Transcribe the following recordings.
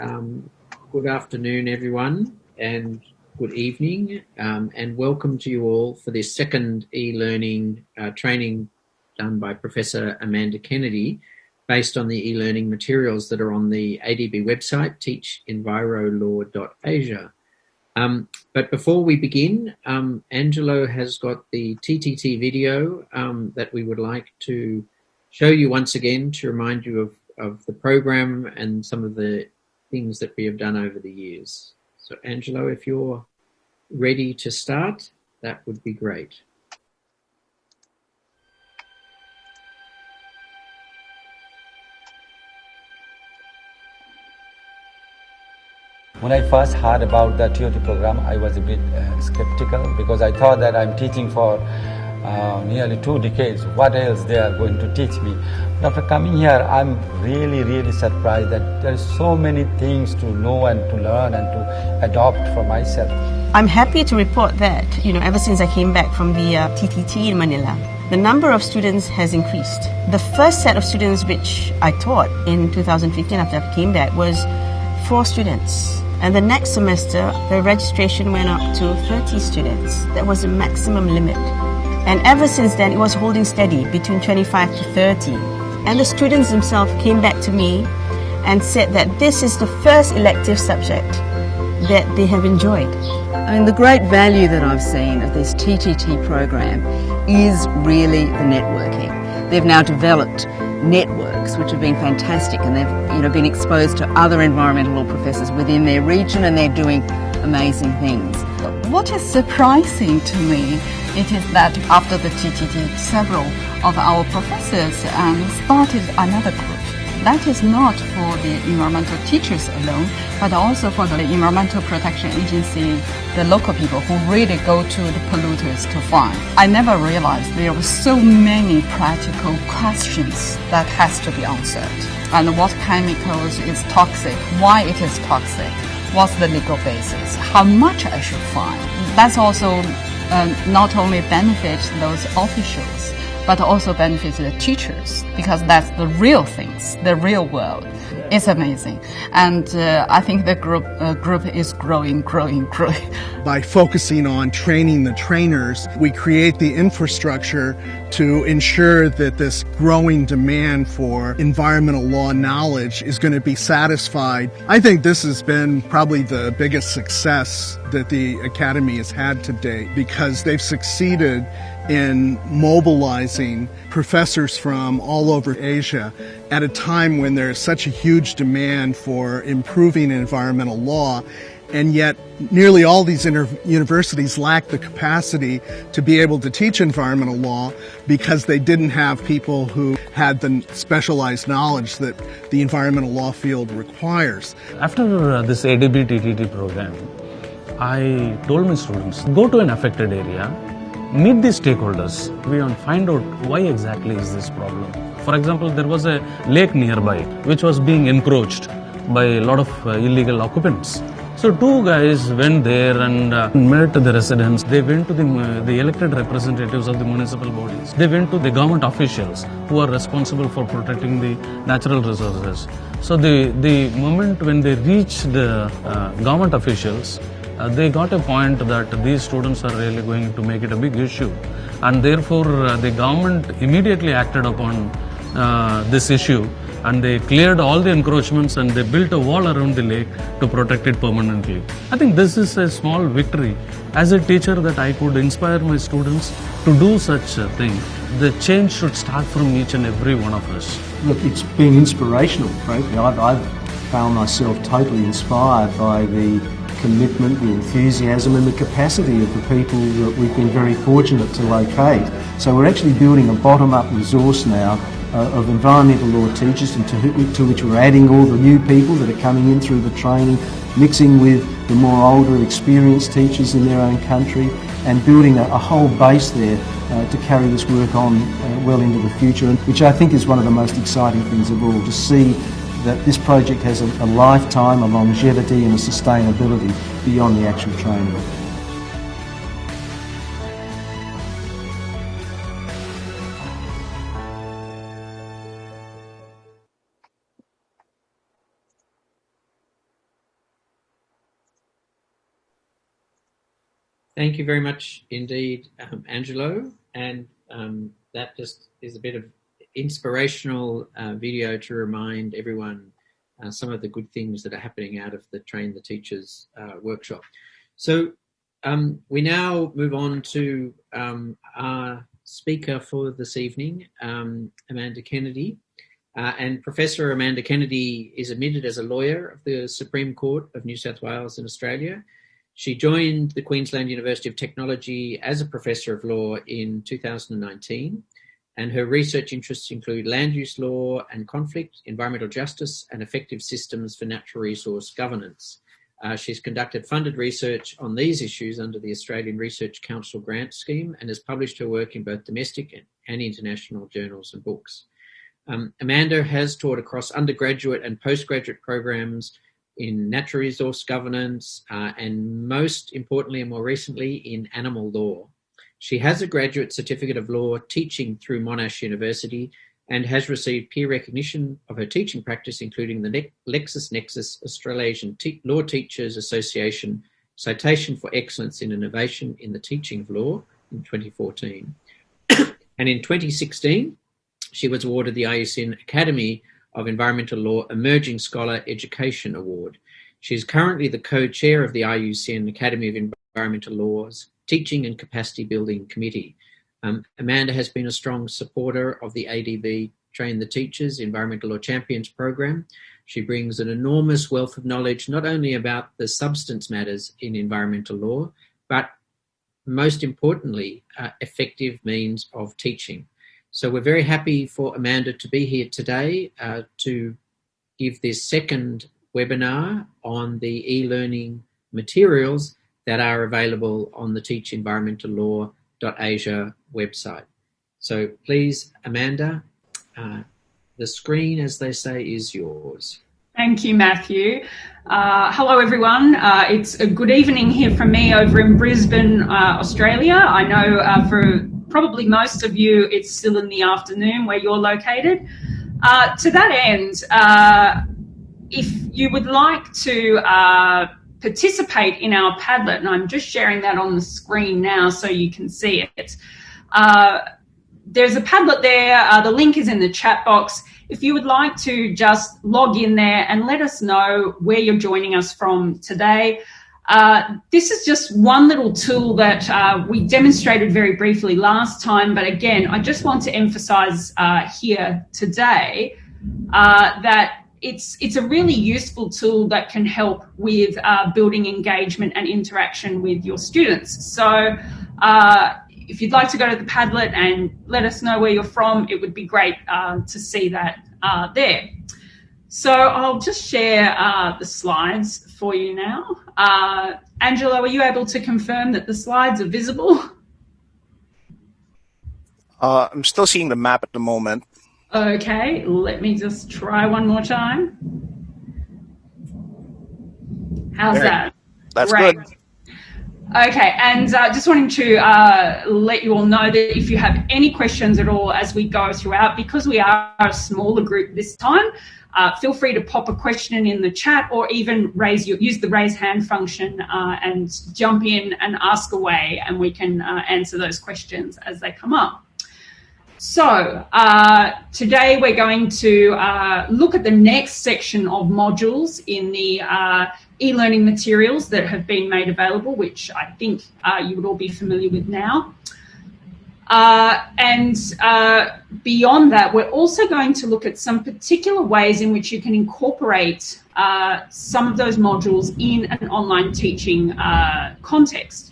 Good afternoon, everyone, and good evening, and welcome to you all for this second e-learning training done by Professor Amanda Kennedy, based on the e-learning materials that are on the ADB website, teachenvirolaw.asia. But before we begin, Angelo has got the TTT video that we would like to show you once again to remind you of the program and some of the things that we have done over the years. So Angelo, if you're ready to start, that would be great. When I first heard about the TOT program, I was a bit skeptical because I thought that I'm teaching for nearly 2 decades. What else they are going to teach me? But after coming here, I'm really surprised that there are so many things to know and to learn and to adopt for myself. I'm happy to report that, ever since I came back from the TTT in Manila, the number of students has increased. The first set of students which I taught in 2015 after I came back was 4 students. And the next semester, the registration went up to 30 students. That was the maximum limit. And ever since then, it was holding steady between 25 to 30. And the students themselves came back to me and said that this is the first elective subject that they have enjoyed. I mean, the great value that I've seen of this TTT program is really the networking. They've now developed networks which have been fantastic, and they've been exposed to other environmental law professors within their region, and they're doing amazing things. What is surprising to me, it is that after the TTT, several of our professors started another group. That is not for the environmental teachers alone, but also for the Environmental Protection Agency, the local people who really go to the polluters to find. I never realized there were so many practical questions that has to be answered. And what chemicals is toxic, why it is toxic, what's the legal basis, how much I should fine. That's also not only benefit those officials, but also benefits the teachers, because that's the real things, the real world. It's amazing. And I think the group is growing. By focusing on training the trainers, we create the infrastructure to ensure that this growing demand for environmental law knowledge is going to be satisfied. I think this has been probably the biggest success that the Academy has had to date, because they've succeeded in mobilizing professors from all over Asia at a time when there's such a huge demand for improving environmental law, and yet nearly all these universities lack the capacity to be able to teach environmental law because they didn't have people who had the specialized knowledge that the environmental law field requires. After this ADB TTT program, I told my students, go to an affected area, meet the stakeholders, find out why exactly is this problem. For example, there was a lake nearby which was being encroached by a lot of illegal occupants. So 2 guys went there and met the residents. They went to the elected representatives of the municipal bodies. They went to the government officials who are responsible for protecting the natural resources. So the moment when they reached the government officials, they got a point that these students are really going to make it a big issue, and therefore the government immediately acted upon this issue, and they cleared all the encroachments and they built a wall around the lake to protect it permanently. I think this is a small victory. As a teacher, that I could inspire my students to do such a thing. The change should start from each and every one of us. Look, it's been inspirational, frankly. I've found myself totally inspired by the commitment, the enthusiasm and the capacity of the people that we've been very fortunate to locate. So we're actually building a bottom-up resource now of environmental law teachers, and to which we're adding all the new people that are coming in through the training, mixing with the more older experienced teachers in their own country, and building a whole base there to carry this work on well into the future, and which I think is one of the most exciting things of all, to see that this project has a lifetime, a longevity and a sustainability beyond the actual training. Thank you very much indeed, Angelo. And that just is a bit of inspirational video to remind everyone some of the good things that are happening out of the Train the Teachers workshop. So we now move on to our speaker for this evening, Amanda Kennedy. And Professor Amanda Kennedy is admitted as a lawyer of the Supreme Court of New South Wales in Australia. She joined the Queensland University of Technology as a Professor of Law in 2019, and her research interests include land use law and conflict, environmental justice, and effective systems for natural resource governance. She's conducted funded research on these issues under the Australian Research Council grant scheme and has published her work in both domestic and international journals and books. Amanda has taught across undergraduate and postgraduate programs in natural resource governance and most importantly and more recently in animal law. She has a graduate certificate of law teaching through Monash University and has received peer recognition of her teaching practice, including the LexisNexis Australasian Law Teachers Association Citation for Excellence in Innovation in the Teaching of Law in 2014. And in 2016, she was awarded the IUCN Academy of Environmental Law Emerging Scholar Education Award. She is currently the co-chair of the IUCN Academy of Environmental Law's Teaching and Capacity Building Committee. Amanda has been a strong supporter of the ADB Train the Teachers Environmental Law Champions program. She brings an enormous wealth of knowledge, not only about the substance matters in environmental law, but most importantly, effective means of teaching. So we're very happy for Amanda to be here today to give this second webinar on the e-learning materials that are available on the teachenvironmental.law.asia website. So please, Amanda, the screen, as they say, is yours. Thank you, Matthew. Hello, everyone. It's a good evening here from me over in Brisbane, Australia. I know for probably most of you, it's still in the afternoon where you're located. To that end, if you would like to participate in our Padlet, and I'm just sharing that on the screen now so you can see it. There's a Padlet there. The link is in the chat box. If you would like to just log in there and let us know where you're joining us from today. This is just one little tool that we demonstrated very briefly last time, but again, I just want to emphasize here today that it's a really useful tool that can help with building engagement and interaction with your students. So if you'd like to go to the Padlet and let us know where you're from, it would be great to see that there. So I'll just share the slides for you now. Angelo, are you able to confirm that the slides are visible? I'm still seeing the map at the moment. Okay, let me just try one more time. How's that? That's great. Good. Okay, and just wanting to let you all know that if you have any questions at all as we go throughout, because we are a smaller group this time, feel free to pop a question in the chat or even use the raise hand function and jump in and ask away, and we can answer those questions as they come up. So today we're going to look at the next section of modules in the e-learning materials that have been made available, which I think you would all be familiar with now. And beyond that, we're also going to look at some particular ways in which you can incorporate some of those modules in an online teaching context.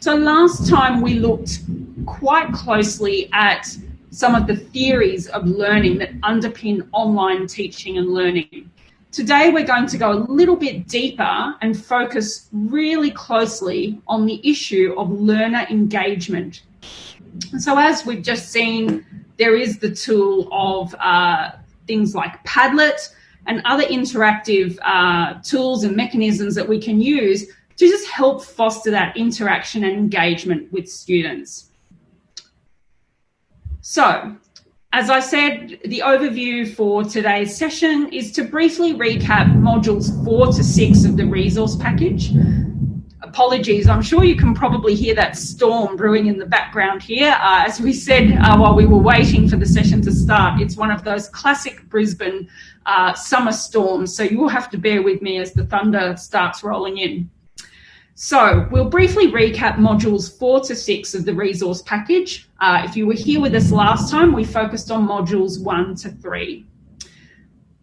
So last time we looked quite closely at some of the theories of learning that underpin online teaching and learning. Today, we're going to go a little bit deeper and focus really closely on the issue of learner engagement. And so as we've just seen, there is the tool of things like Padlet and other interactive tools and mechanisms that we can use to just help foster that interaction and engagement with students. So, as I said, the overview for today's session is to briefly recap modules 4 to 6 of the resource package. apologies. I'm sure you can probably hear that storm brewing in the background here. As we said while we were waiting for the session to start, it's one of those classic Brisbane summer storms, so you will have to bear with me as the thunder starts rolling in. So we'll briefly recap modules 4 to 6 of the resource package. If you were here with us last time, we focused on modules 1 to 3.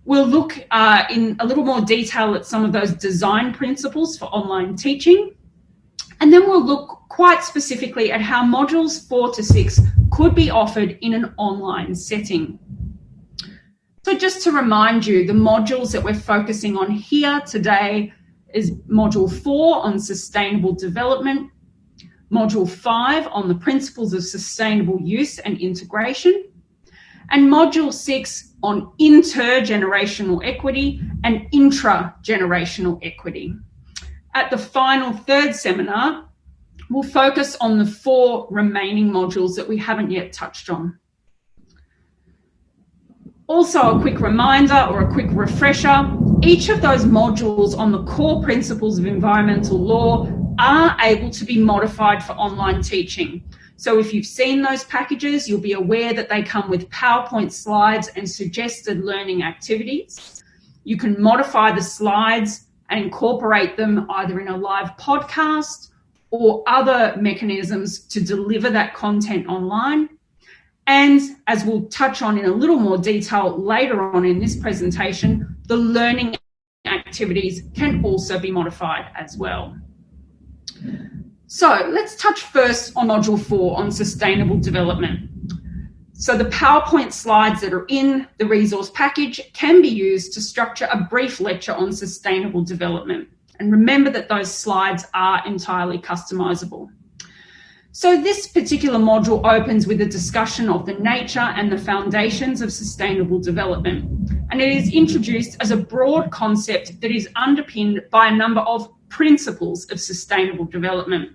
We'll look in a little more detail at some of those design principles for online teaching. And then we'll look quite specifically at how modules 4 to 6 could be offered in an online setting. So just to remind you, the modules that we're focusing on here today is Module 4 on sustainable development, Module 5 on the principles of sustainable use and integration, and Module 6 on intergenerational equity and intragenerational equity. At the final third seminar, we'll focus on the 4 remaining modules that we haven't yet touched on. Also, a quick reminder or a quick refresher, each of those modules on the core principles of environmental law are able to be modified for online teaching. So if you've seen those packages, you'll be aware that they come with PowerPoint slides and suggested learning activities. You can modify the slides and incorporate them either in a live podcast or other mechanisms to deliver that content online. And as we'll touch on in a little more detail later on in this presentation, the learning activities can also be modified as well. So let's touch first on Module 4 on sustainable development. So the PowerPoint slides that are in the resource package can be used to structure a brief lecture on sustainable development. And remember that those slides are entirely customizable. So this particular module opens with a discussion of the nature and the foundations of sustainable development. And it is introduced as a broad concept that is underpinned by a number of principles of sustainable development.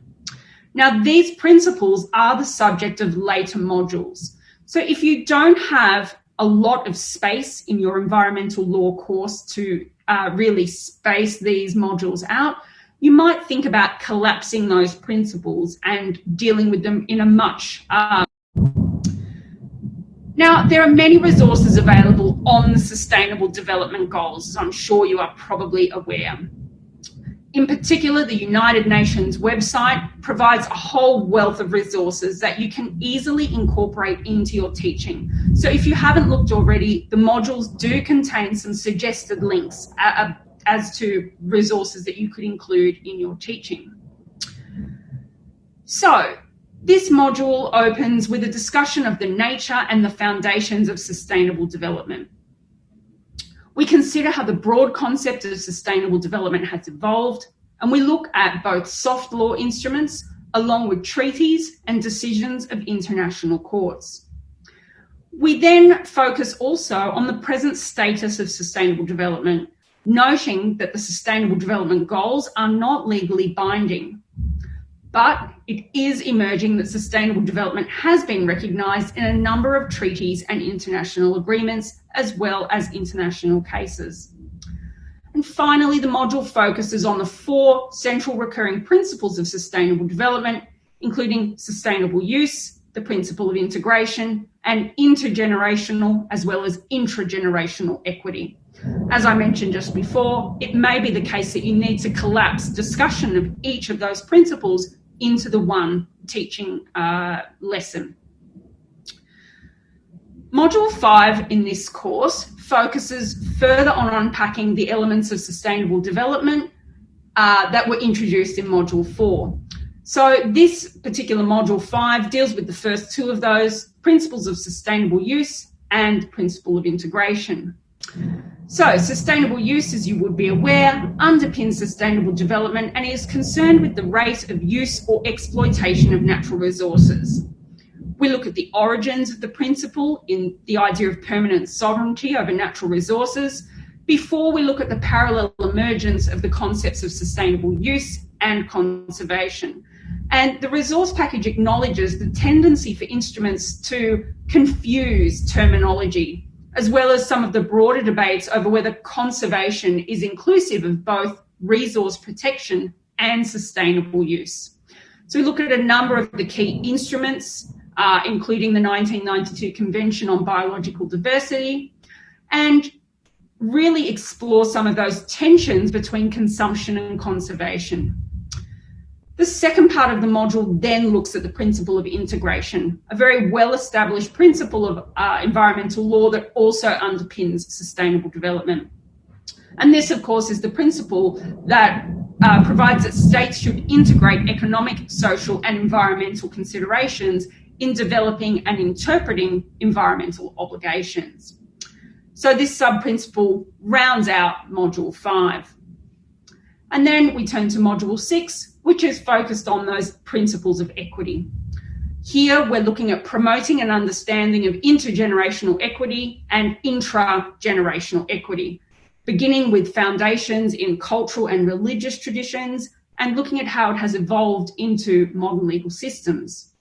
Now, these principles are the subject of later modules. So if you don't have a lot of space in your environmental law course to really space these modules out, you might think about collapsing those principles and dealing with them in a much... Now, there are many resources available on the Sustainable Development Goals, as I'm sure you are probably aware. In particular, the United Nations website provides a whole wealth of resources that you can easily incorporate into your teaching. So if you haven't looked already, the modules do contain some suggested links as to resources that you could include in your teaching. So this module opens with a discussion of the nature and the foundations of sustainable development. We consider how the broad concept of sustainable development has evolved, and we look at both soft law instruments along with treaties and decisions of international courts. We then focus also on the present status of sustainable development, noting that the Sustainable Development Goals are not legally binding, but it is emerging that sustainable development has been recognised in a number of treaties and international agreements, as well as international cases. And finally, the module focuses on the 4 central recurring principles of sustainable development, including sustainable use, the principle of integration, and intergenerational, as well as intragenerational equity. As I mentioned just before, it may be the case that you need to collapse discussion of each of those principles into the one teaching lesson. Module 5 in this course focuses further on unpacking the elements of sustainable development that were introduced in Module 4. So this particular Module 5 deals with the first 2 of those, principles of sustainable use and principle of integration. So sustainable use, as you would be aware, underpins sustainable development and is concerned with the rate of use or exploitation of natural resources. We look at the origins of the principle in the idea of permanent sovereignty over natural resources before we look at the parallel emergence of the concepts of sustainable use and conservation. And the resource package acknowledges the tendency for instruments to confuse terminology, as well as some of the broader debates over whether conservation is inclusive of both resource protection and sustainable use. So we look at a number of the key instruments, including the 1992 Convention on Biological Diversity, and really explore some of those tensions between consumption and conservation. The second part of the module then looks at the principle of integration, a very well-established principle of environmental law that also underpins sustainable development. And this, of course, is the principle that provides that states should integrate economic, social, and environmental considerations in developing and interpreting environmental obligations. So this sub-principle rounds out Module 5. And then we turn to Module 6, which is focused on those principles of equity. Here, we're looking at promoting an understanding of intergenerational equity and intragenerational equity, beginning with foundations in cultural and religious traditions and looking at how it has evolved into modern legal systems.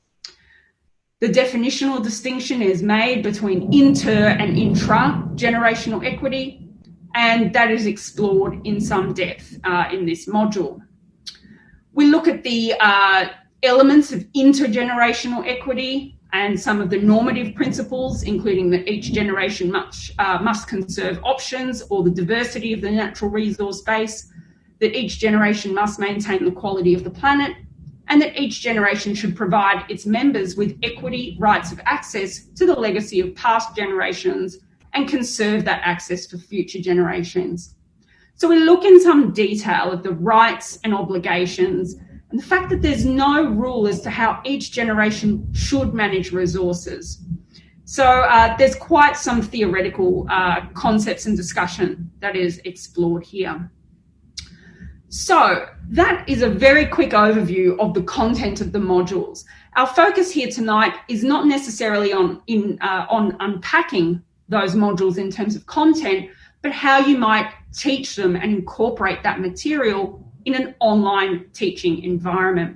The definitional distinction is made between inter and intragenerational equity, and that is explored in some depth in this module. We look at the elements of intergenerational equity and some of the normative principles, including that each generation must conserve options or the diversity of the natural resource base, that each generation must maintain the quality of the planet, and that each generation should provide its members with equity, rights of access to the legacy of past generations and conserve that access for future generations. So we look in some detail at the rights and obligations and the fact that there's no rule as to how each generation should manage resources. So there's quite some theoretical concepts and discussion that is explored here. So that is a very quick overview of the content of the modules. Our focus here tonight is not necessarily on unpacking those modules in terms of content, but how you might teach them and incorporate that material in an online teaching environment.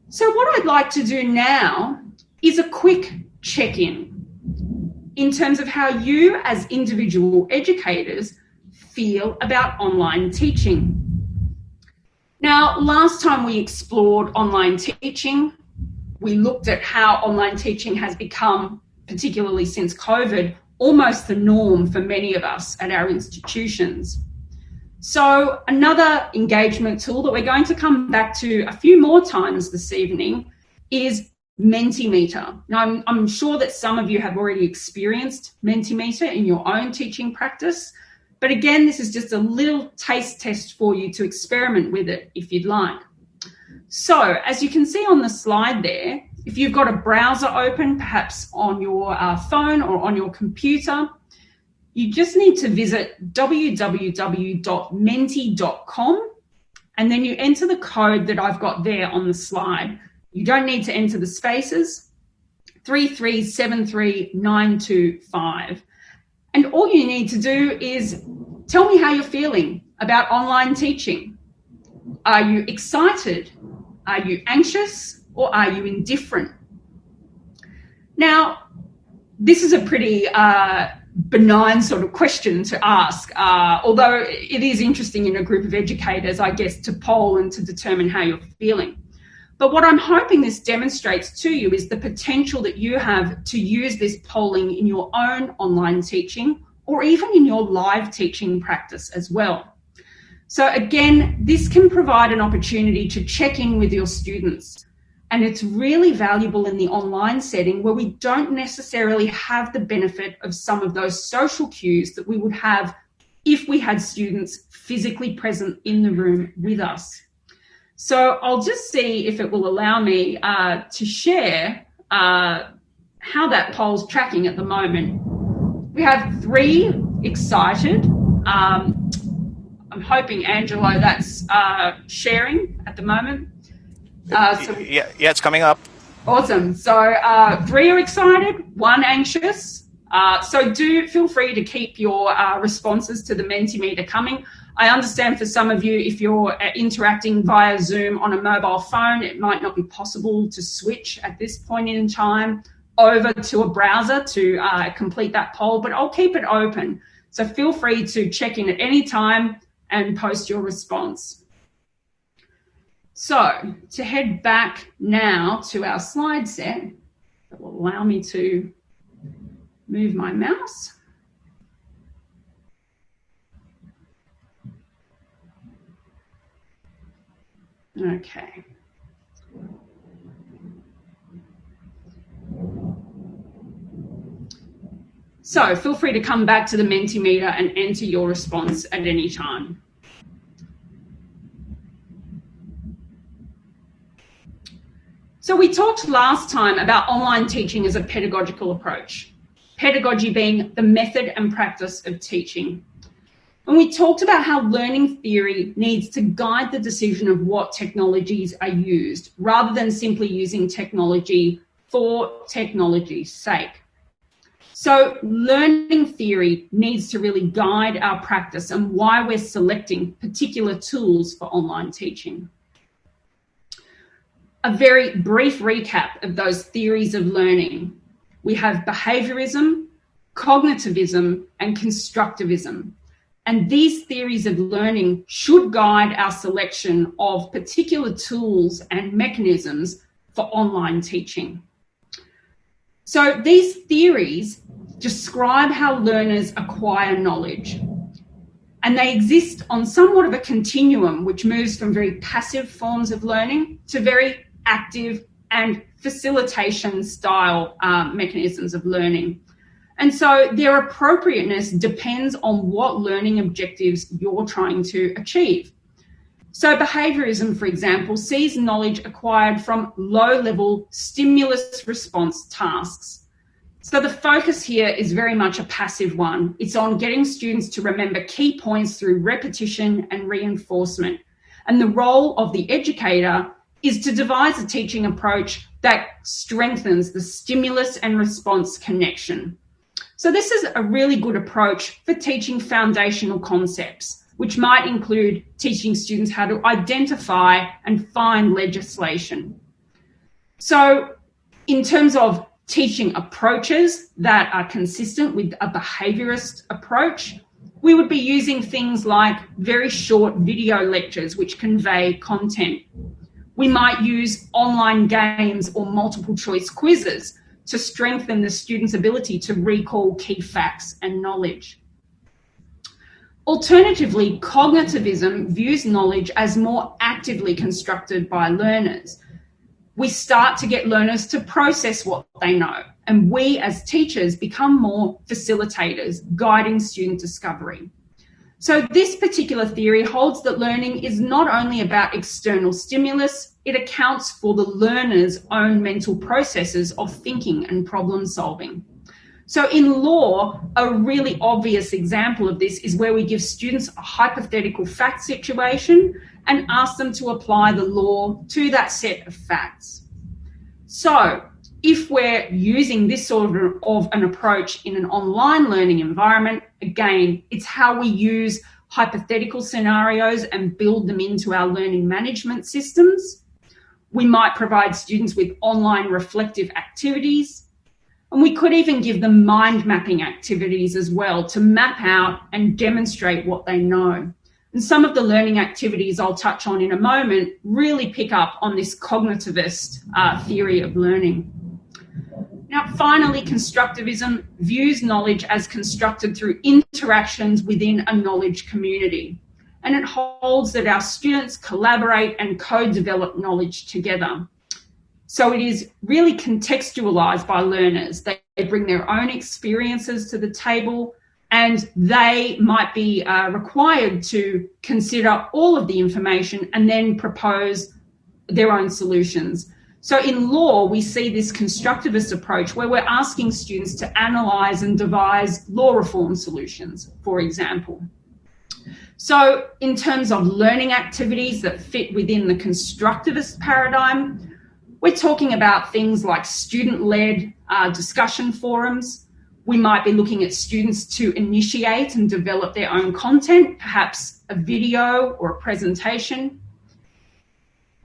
So what I'd like to do now is a quick check-in in terms of how you as individual educators feel about online teaching. Now, last time we explored online teaching, we looked at how online teaching has become, particularly since COVID, almost the norm for many of us at our institutions. So another engagement tool that we're going to come back to a few more times this evening is Menti Meter. Now, I'm sure that some of you have already experienced Menti Meter in your own teaching practice, but again, this is just a little taste test for you to experiment with it if you'd like. So as you can see on the slide there, if you've got a browser open, perhaps on your phone or on your computer, you just need to visit www.menti.com and then you enter the code that I've got there on the slide. You don't need to enter the spaces, 3373925. And all you need to do is tell me how you're feeling about online teaching. Are you excited? Are you anxious? Or are you indifferent? Now, this is a pretty benign sort of question to ask, although it is interesting in a group of educators, I guess, to poll and to determine how you're feeling. But what I'm hoping this demonstrates to you is the potential that you have to use this polling in your own online teaching or even in your live teaching practice as well. So again, this can provide an opportunity to check in with your students. And it's really valuable in the online setting where we don't necessarily have the benefit of some of those social cues that we would have if we had students physically present in the room with us. So I'll just see if it will allow me to share how that poll's tracking at the moment. We have 3 excited. I'm hoping, Angelo, that's sharing at the moment. Yeah, it's coming up. Awesome. So 3 are excited, 1 anxious. So do feel free to keep your responses to the Menti Meter coming. I understand for some of you, if you're interacting via Zoom on a mobile phone, it might not be possible to switch at this point in time over to a browser to complete that poll, but I'll keep it open. So feel free to check in at any time and post your response. So to head back now to our slide set, that will allow me to move my mouse. Okay. So feel free to come back to the Menti Meter and enter your response at any time. So we talked last time about online teaching as a pedagogical approach, pedagogy being the method and practice of teaching. And we talked about how learning theory needs to guide the decision of what technologies are used, rather than simply using technology for technology's sake. So learning theory needs to really guide our practice and why we're selecting particular tools for online teaching. A very brief recap of those theories of learning. We have behaviorism, cognitivism, and constructivism. And these theories of learning should guide our selection of particular tools and mechanisms for online teaching. So these theories describe how learners acquire knowledge, and they exist on somewhat of a continuum which moves from very passive forms of learning to very active and facilitation style mechanisms of learning. And so their appropriateness depends on what learning objectives you're trying to achieve. So behaviorism, for example, sees knowledge acquired from low-level stimulus response tasks. So the focus here is very much a passive one. It's on getting students to remember key points through repetition and reinforcement. And the role of the educator is to devise a teaching approach that strengthens the stimulus and response connection. So this is a really good approach for teaching foundational concepts, which might include teaching students how to identify and find legislation. So in terms of teaching approaches that are consistent with a behaviourist approach, we would be using things like very short video lectures which convey content. We might use online games or multiple choice quizzes to strengthen the student's ability to recall key facts and knowledge. Alternatively, cognitivism views knowledge as more actively constructed by learners. We start to get learners to process what they know, and we as teachers become more facilitators, guiding student discovery. So this particular theory holds that learning is not only about external stimulus, it accounts for the learner's own mental processes of thinking and problem solving. So in law, a really obvious example of this is where we give students a hypothetical fact situation and ask them to apply the law to that set of facts. So if we're using this sort of an approach in an online learning environment, again, it's how we use hypothetical scenarios and build them into our learning management systems. We might provide students with online reflective activities, and we could even give them mind mapping activities as well to map out and demonstrate what they know. And some of the learning activities I'll touch on in a moment really pick up on this cognitivist theory of learning. Now, finally, constructivism views knowledge as constructed through interactions within a knowledge community. And it holds that our students collaborate and co-develop knowledge together. So it is really contextualized by learners. They bring their own experiences to the table, and they might be required to consider all of the information and then propose their own solutions. So in law, we see this constructivist approach where we're asking students to analyse and devise law reform solutions, for example. So in terms of learning activities that fit within the constructivist paradigm, we're talking about things like student-led discussion forums. We might be looking at students to initiate and develop their own content, perhaps a video or a presentation.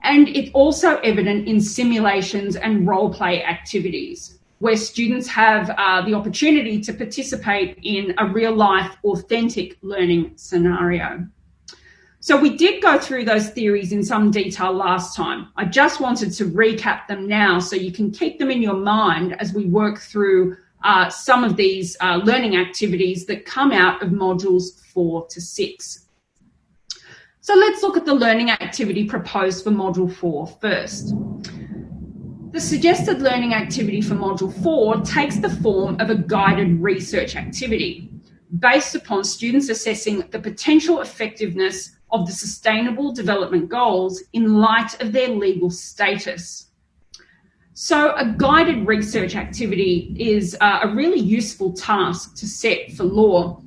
And it's also evident in simulations and role play activities, where students have the opportunity to participate in a real life, authentic learning scenario. So we did go through those theories in some detail last time. I just wanted to recap them now so you can keep them in your mind as we work through some of these learning activities that come out of modules 4 to 6. So let's look at the learning activity proposed for module 4 first. The suggested learning activity for module 4 takes the form of a guided research activity based upon students assessing the potential effectiveness of the Sustainable Development Goals in light of their legal status. So a guided research activity is a really useful task to set for law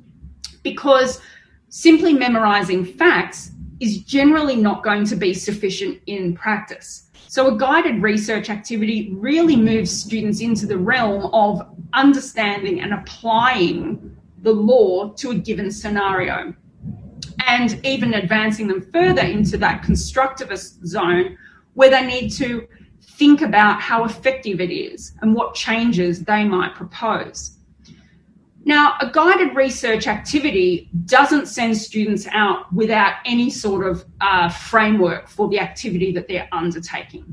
because simply memorising facts is generally not going to be sufficient in practice. So a guided research activity really moves students into the realm of understanding and applying the law to a given scenario, and even advancing them further into that constructivist zone where they need to think about how effective it is and what changes they might propose. Now, a guided research activity doesn't send students out without any sort of framework for the activity that they're undertaking.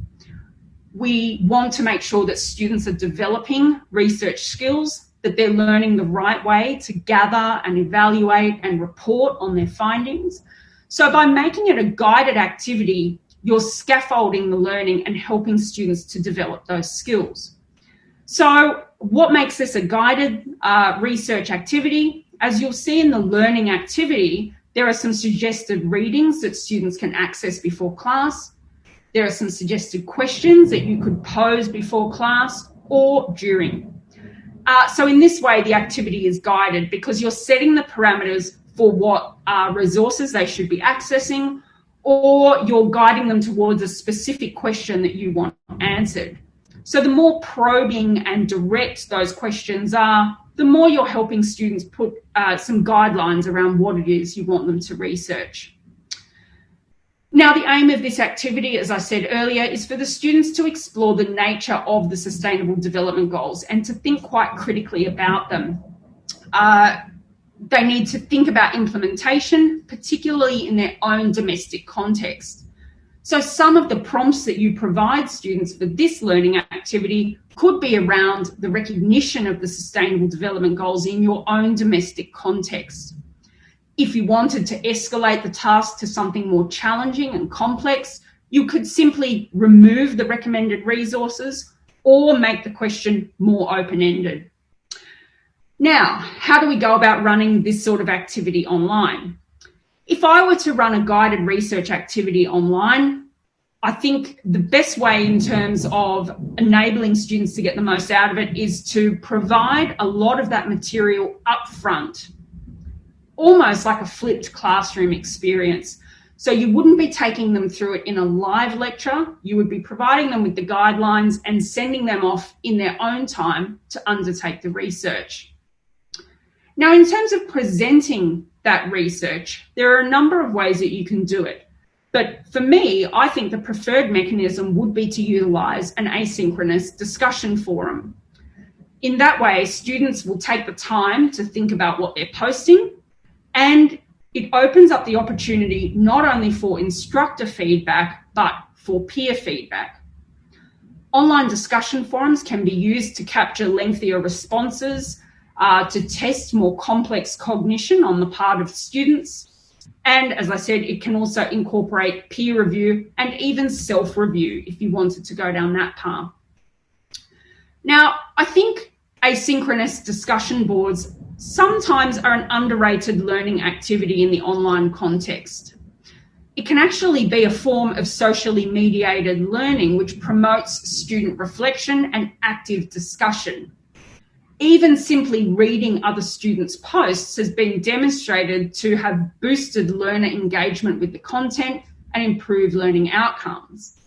We want to make sure that students are developing research skills, that they're learning the right way to gather and evaluate and report on their findings. So by making it a guided activity, you're scaffolding the learning and helping students to develop those skills. So what makes this a guided research activity? As you'll see in the learning activity, there are some suggested readings that students can access before class. There are some suggested questions that you could pose before class or during. So in this way, the activity is guided because you're setting the parameters for what resources they should be accessing, or you're guiding them towards a specific question that you want answered. So the more probing and direct those questions are, the more you're helping students put some guidelines around what it is you want them to research. Now, the aim of this activity, as I said earlier, is for the students to explore the nature of the Sustainable Development Goals and to think quite critically about them. They need to think about implementation, particularly in their own domestic context. So some of the prompts that you provide students for this learning activity could be around the recognition of the Sustainable Development Goals in your own domestic context. If you wanted to escalate the task to something more challenging and complex, you could simply remove the recommended resources or make the question more open-ended. Now, how do we go about running this sort of activity online? If I were to run a guided research activity online, I think the best way in terms of enabling students to get the most out of it is to provide a lot of that material up front, almost like a flipped classroom experience. So you wouldn't be taking them through it in a live lecture. You would be providing them with the guidelines and sending them off in their own time to undertake the research. Now, in terms of presenting that research, there are a number of ways that you can do it. But for me, I think the preferred mechanism would be to utilise an asynchronous discussion forum. In that way, students will take the time to think about what they're posting, and it opens up the opportunity not only for instructor feedback, but for peer feedback. Online discussion forums can be used to capture lengthier responses, to test more complex cognition on the part of students. And as I said, it can also incorporate peer review and even self-review if you wanted to go down that path. Now, I think asynchronous discussion boards sometimes are an underrated learning activity in the online context. It can actually be a form of socially mediated learning which promotes student reflection and active discussion. Even simply reading other students' posts has been demonstrated to have boosted learner engagement with the content and improved learning outcomes.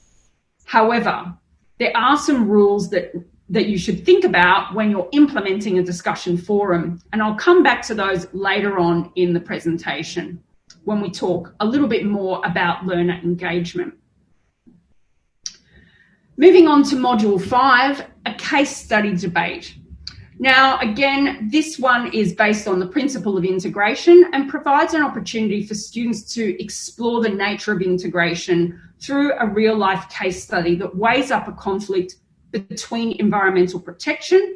However, there are some rules that you should think about when you're implementing a discussion forum, and I'll come back to those later on in the presentation when we talk a little bit more about learner engagement. Moving on to Module 5, a case study debate. Now, again, this one is based on the principle of integration and provides an opportunity for students to explore the nature of integration through a real-life case study that weighs up a conflict between environmental protection,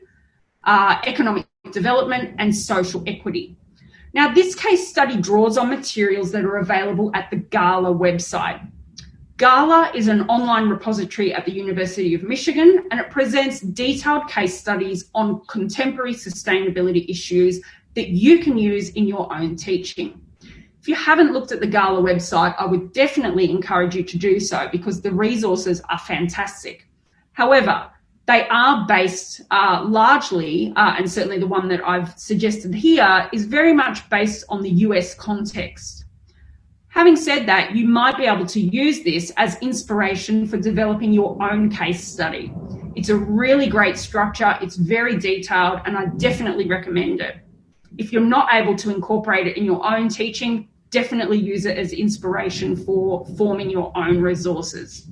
economic development, and social equity. Now, this case study draws on materials that are available at the GALA website. GALA is an online repository at the University of Michigan, and it presents detailed case studies on contemporary sustainability issues that you can use in your own teaching. If you haven't looked at the GALA website, I would definitely encourage you to do so because the resources are fantastic. However, they are based largely, and certainly the one that I've suggested here, is very much based on the US context. Having said that, you might be able to use this as inspiration for developing your own case study. It's a really great structure, it's very detailed, and I definitely recommend it. If you're not able to incorporate it in your own teaching, definitely use it as inspiration for forming your own resources.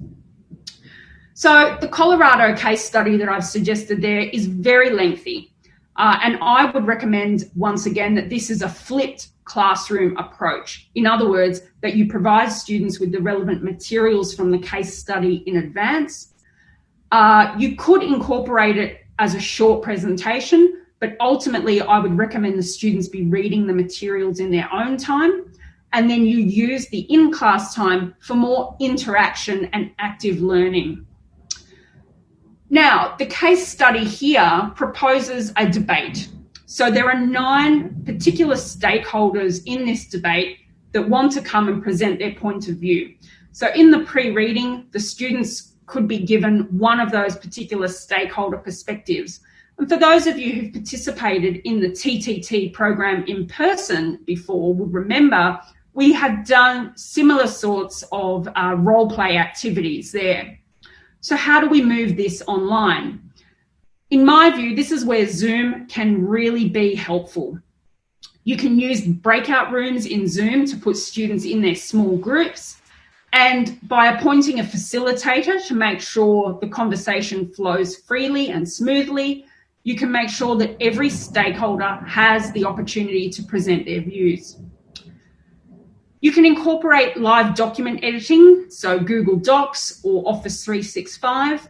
So the Colorado case study that I've suggested there is very lengthy, and I would recommend once again that this is a flipped classroom approach. In other words, that you provide students with the relevant materials from the case study in advance. You could incorporate it as a short presentation, but ultimately I would recommend the students be reading the materials in their own time, and then you use the in-class time for more interaction and active learning. Now, the case study here proposes a debate. So there are 9 particular stakeholders in this debate that want to come and present their point of view. So in the pre-reading, the students could be given one of those particular stakeholder perspectives. And for those of you who've participated in the TTT program in person before would remember, we have done similar sorts of role play activities there. So how do we move this online? In my view, this is where Zoom can really be helpful. You can use breakout rooms in Zoom to put students in their small groups, and by appointing a facilitator to make sure the conversation flows freely and smoothly, you can make sure that every stakeholder has the opportunity to present their views. You can incorporate live document editing, so Google Docs or Office 365,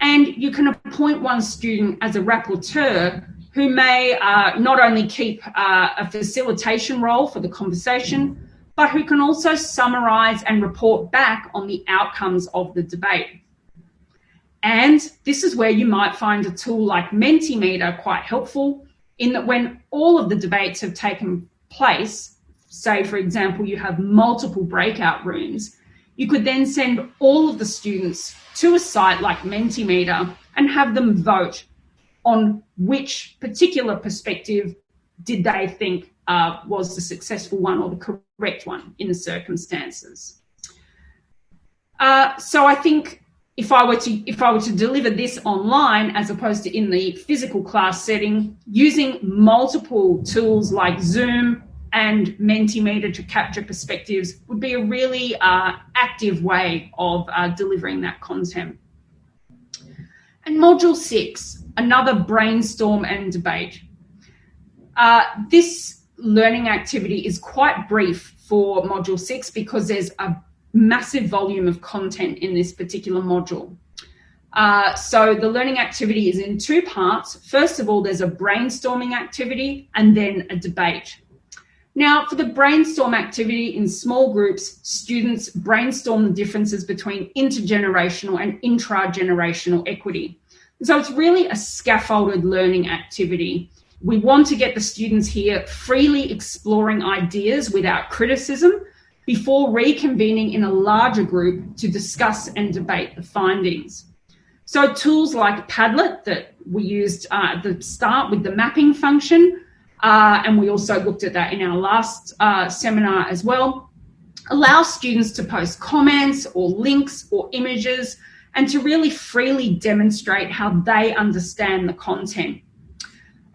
and you can appoint one student as a rapporteur who may not only keep a facilitation role for the conversation, but who can also summarise and report back on the outcomes of the debate. And this is where you might find a tool like Menti Meter quite helpful, in that when all of the debates have taken place, say, for example, you have multiple breakout rooms, you could then send all of the students to a site like Menti Meter and have them vote on which particular perspective did they think was the successful one or the correct one in the circumstances. So I think if I were to deliver this online as opposed to in the physical class setting, using multiple tools like Zoom and Menti Meter to capture perspectives would be a really active way of delivering that content. And Module 6, another brainstorm and debate. This learning activity is quite brief for Module 6 because there's a massive volume of content in this particular module. So the learning activity is in 2 parts. First of all, there's a brainstorming activity and then a debate. Now, for the brainstorm activity in small groups, students brainstorm the differences between intergenerational and intragenerational equity. So it's really a scaffolded learning activity. We want to get the students here freely exploring ideas without criticism before reconvening in a larger group to discuss and debate the findings. So tools like Padlet that we used at the start with the mapping function, and we also looked at that in our last seminar as well, allow students to post comments or links or images and to really freely demonstrate how they understand the content.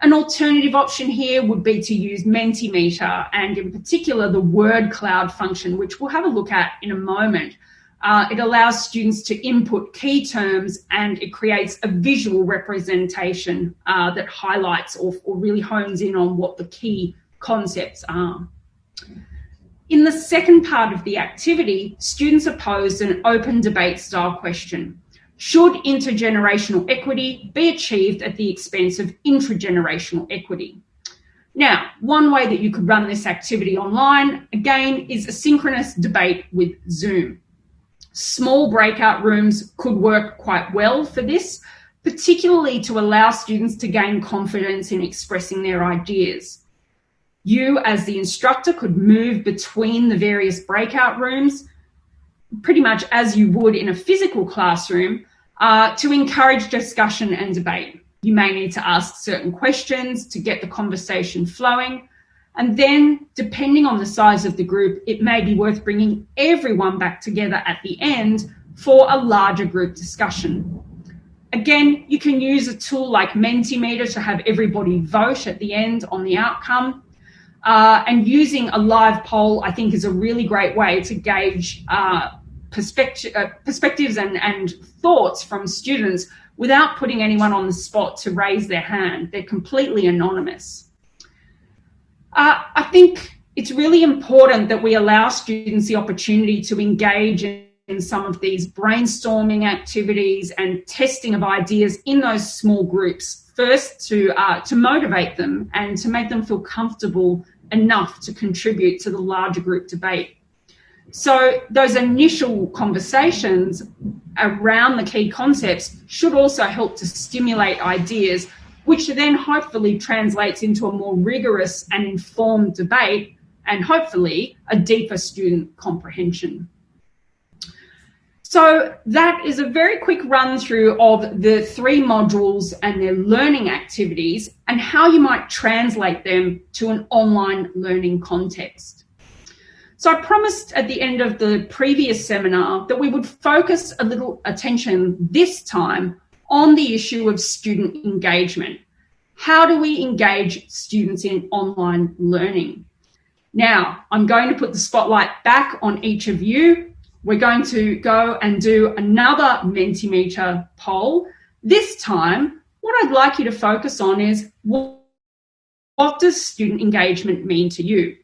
An alternative option here would be to use Menti Meter and in particular the word cloud function, which we'll have a look at in a moment, It allows students to input key terms, and it creates a visual representation that highlights or really hones in on what the key concepts are. In the second part of the activity, students are posed an open debate style question. Should intergenerational equity be achieved at the expense of intragenerational equity? Now, one way that you could run this activity online, again, is a synchronous debate with Zoom. Small breakout rooms could work quite well for this, particularly to allow students to gain confidence in expressing their ideas. You, as the instructor, could move between the various breakout rooms, pretty much as you would in a physical classroom, to encourage discussion and debate. You may need to ask certain questions to get the conversation flowing. And then, depending on the size of the group, it may be worth bringing everyone back together at the end for a larger group discussion. Again, you can use a tool like Menti Meter to have everybody vote at the end on the outcome. And using a live poll, I think, is a really great way to gauge perspectives and thoughts from students without putting anyone on the spot to raise their hand. They're completely anonymous. I think it's really important that we allow students the opportunity to engage in some of these brainstorming activities and testing of ideas in those small groups, first to motivate them and to make them feel comfortable enough to contribute to the larger group debate. So those initial conversations around the key concepts should also help to stimulate ideas, which then hopefully translates into a more rigorous and informed debate and hopefully a deeper student comprehension. So that is a very quick run through of the 3 modules and their learning activities and how you might translate them to an online learning context. So I promised at the end of the previous seminar that we would focus a little attention this time on the issue of student engagement. How do we engage students in online learning? Now, I'm going to put the spotlight back on each of you. We're going to go and do another Menti Meter poll. This time, what I'd like you to focus on is what does student engagement mean to you?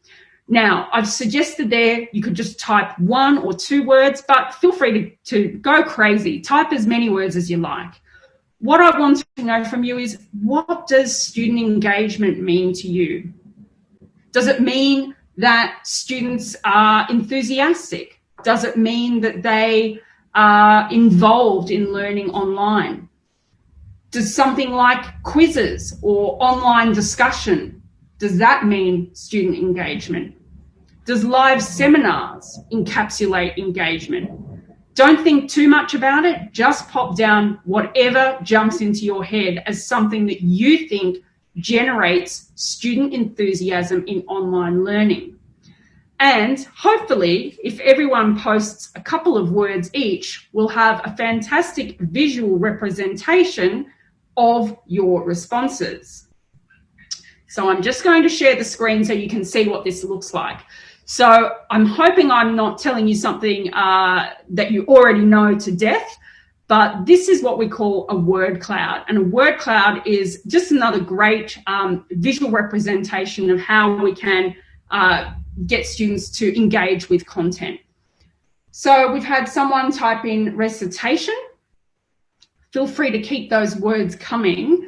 Now, I've suggested there you could just type 1 or 2 words, but feel free to go crazy. Type as many words as you like. What I want to know from you is, what does student engagement mean to you? Does it mean that students are enthusiastic? Does it mean that they are involved in learning online? Does something like quizzes or online discussion, does that mean student engagement? Does live seminars encapsulate engagement? Don't think too much about it. Just pop down whatever jumps into your head as something that you think generates student enthusiasm in online learning. And hopefully, if everyone posts a couple of words each, we'll have a fantastic visual representation of your responses. So I'm just going to share the screen so you can see what this looks like. So I'm hoping I'm not telling you something that you already know to death, but this is what we call a word cloud. And a word cloud is just another great visual representation of how we can get students to engage with content. So we've had someone type in recitation. Feel free to keep those words coming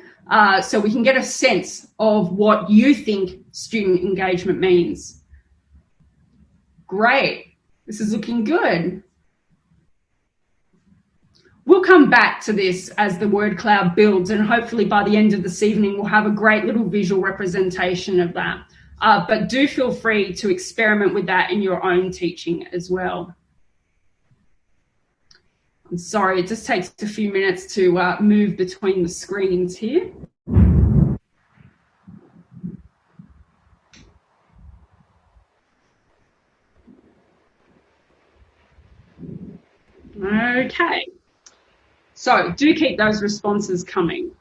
so we can get a sense of what you think student engagement means. Great. This is looking good. We'll come back to this as the word cloud builds, and hopefully by the end of this evening, we'll have a great little visual representation of that. But do feel free to experiment with that in your own teaching as well. I'm sorry, it just takes a few minutes to move between the screens here. Okay, so do keep those responses coming.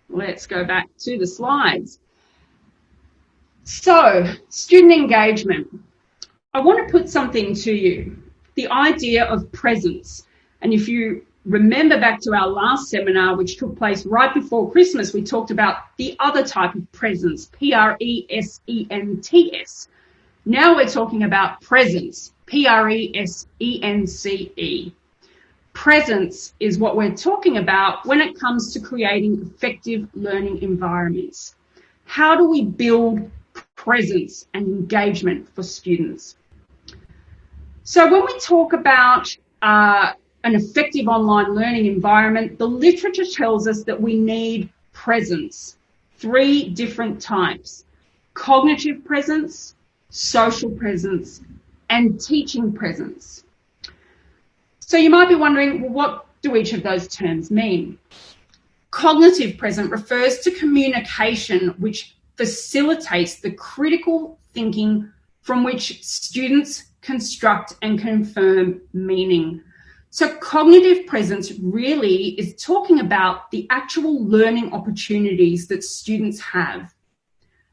Let's go back to the slides. So, student engagement. I want to put something to you. the idea of presence. And if you remember back to our last seminar, which took place right before Christmas, we talked about the other type of presence, Presents. Now we're talking about presence, Presence. Presence is what we're talking about when it comes to creating effective learning environments. How do we build presence and engagement for students? So when we talk about an effective online learning environment, the literature tells us that we need presence, 3 different types: cognitive presence, social presence, and teaching presence. So you might be wondering, well, what do each of those terms mean? Cognitive presence refers to communication which facilitates the critical thinking from which students construct and confirm meaning. So cognitive presence really is talking about the actual learning opportunities that students have.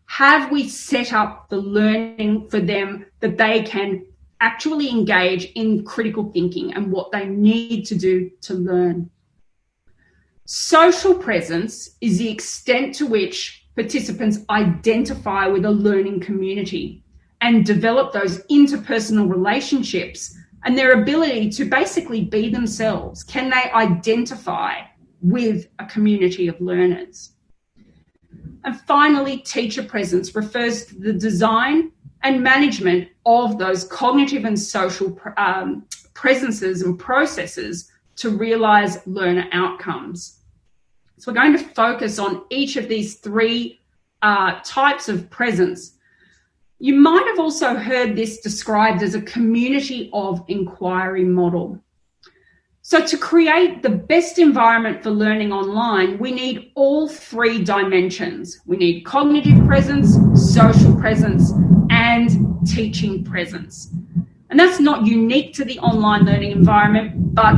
Have we set up the learning for them that they can actually engage in critical thinking and what they need to do to learn? Social presence is the extent to which participants identify with a learning community and develop those interpersonal relationships and their ability to basically be themselves. Can they identify with a community of learners? And finally, teacher presence refers to the design and management of those cognitive and social presences and processes to realise learner outcomes. So we're going to focus on each of these 3 types of presence. You might have also heard this described as a community of inquiry model. So to create the best environment for learning online, we need all 3 dimensions. We need cognitive presence, social presence, and teaching presence. And that's not unique to the online learning environment, but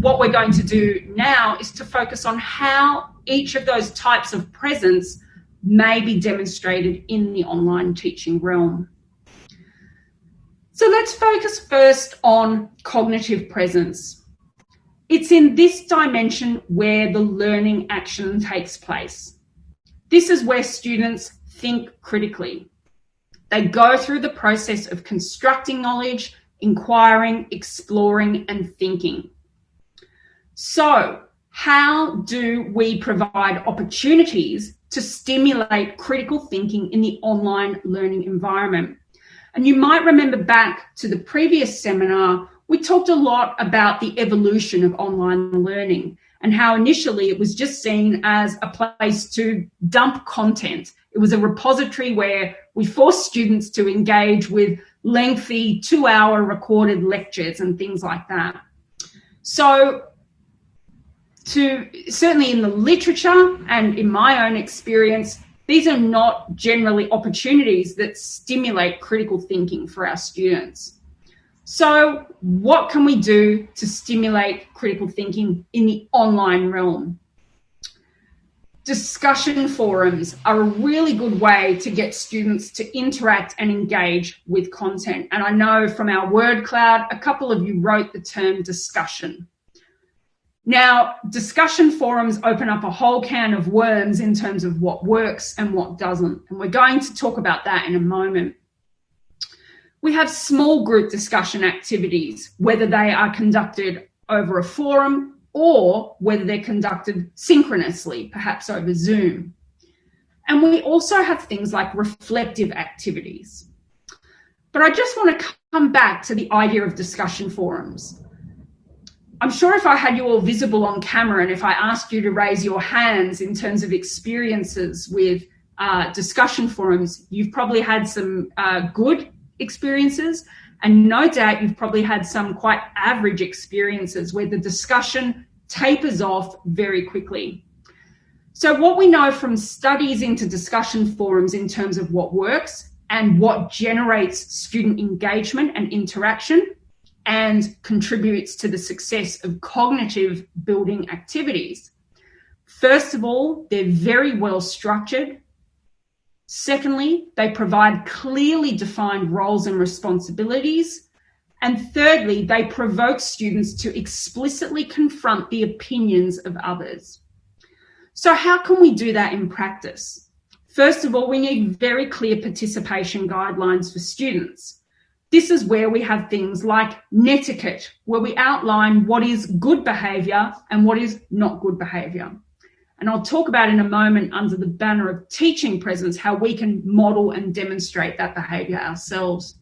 what we're going to do now is to focus on how each of those types of presence may be demonstrated in the online teaching realm. So let's focus first on cognitive presence. It's in this dimension where the learning action takes place. This is where students think critically. They go through the process of constructing knowledge, inquiring, exploring, and thinking. So, how do we provide opportunities to stimulate critical thinking in the online learning environment? And you might remember back to the previous seminar, we talked a lot about the evolution of online learning and how initially it was just seen as a place to dump content. It was a repository where we forced students to engage with lengthy 2-hour recorded lectures and things like that. So certainly in the literature and in my own experience, these are not generally opportunities that stimulate critical thinking for our students. So what can we do to stimulate critical thinking in the online realm? Discussion forums are a really good way to get students to interact and engage with content. And I know from our word cloud, a couple of you wrote the term discussion. Now, discussion forums open up a whole can of worms in terms of what works and what doesn't. And we're going to talk about that in a moment. We have small group discussion activities, whether they are conducted over a forum or whether they're conducted synchronously, perhaps over Zoom. And we also have things like reflective activities. But I just want to come back to the idea of discussion forums. I'm sure if I had you all visible on camera and if I asked you to raise your hands in terms of experiences with discussion forums, you've probably had some good experiences, and no doubt you've probably had some quite average experiences where the discussion tapers off very quickly. So what we know from studies into discussion forums in terms of what works and what generates student engagement and interaction and contributes to the success of cognitive building activities. First of all, they're very well structured. Secondly, they provide clearly defined roles and responsibilities. And thirdly, they provoke students to explicitly confront the opinions of others. So how can we do that in practice? First of all, we need very clear participation guidelines for students. This is where we have things like netiquette, where we outline what is good behaviour and what is not good behaviour. And I'll talk about in a moment under the banner of teaching presence how we can model and demonstrate that behaviour ourselves.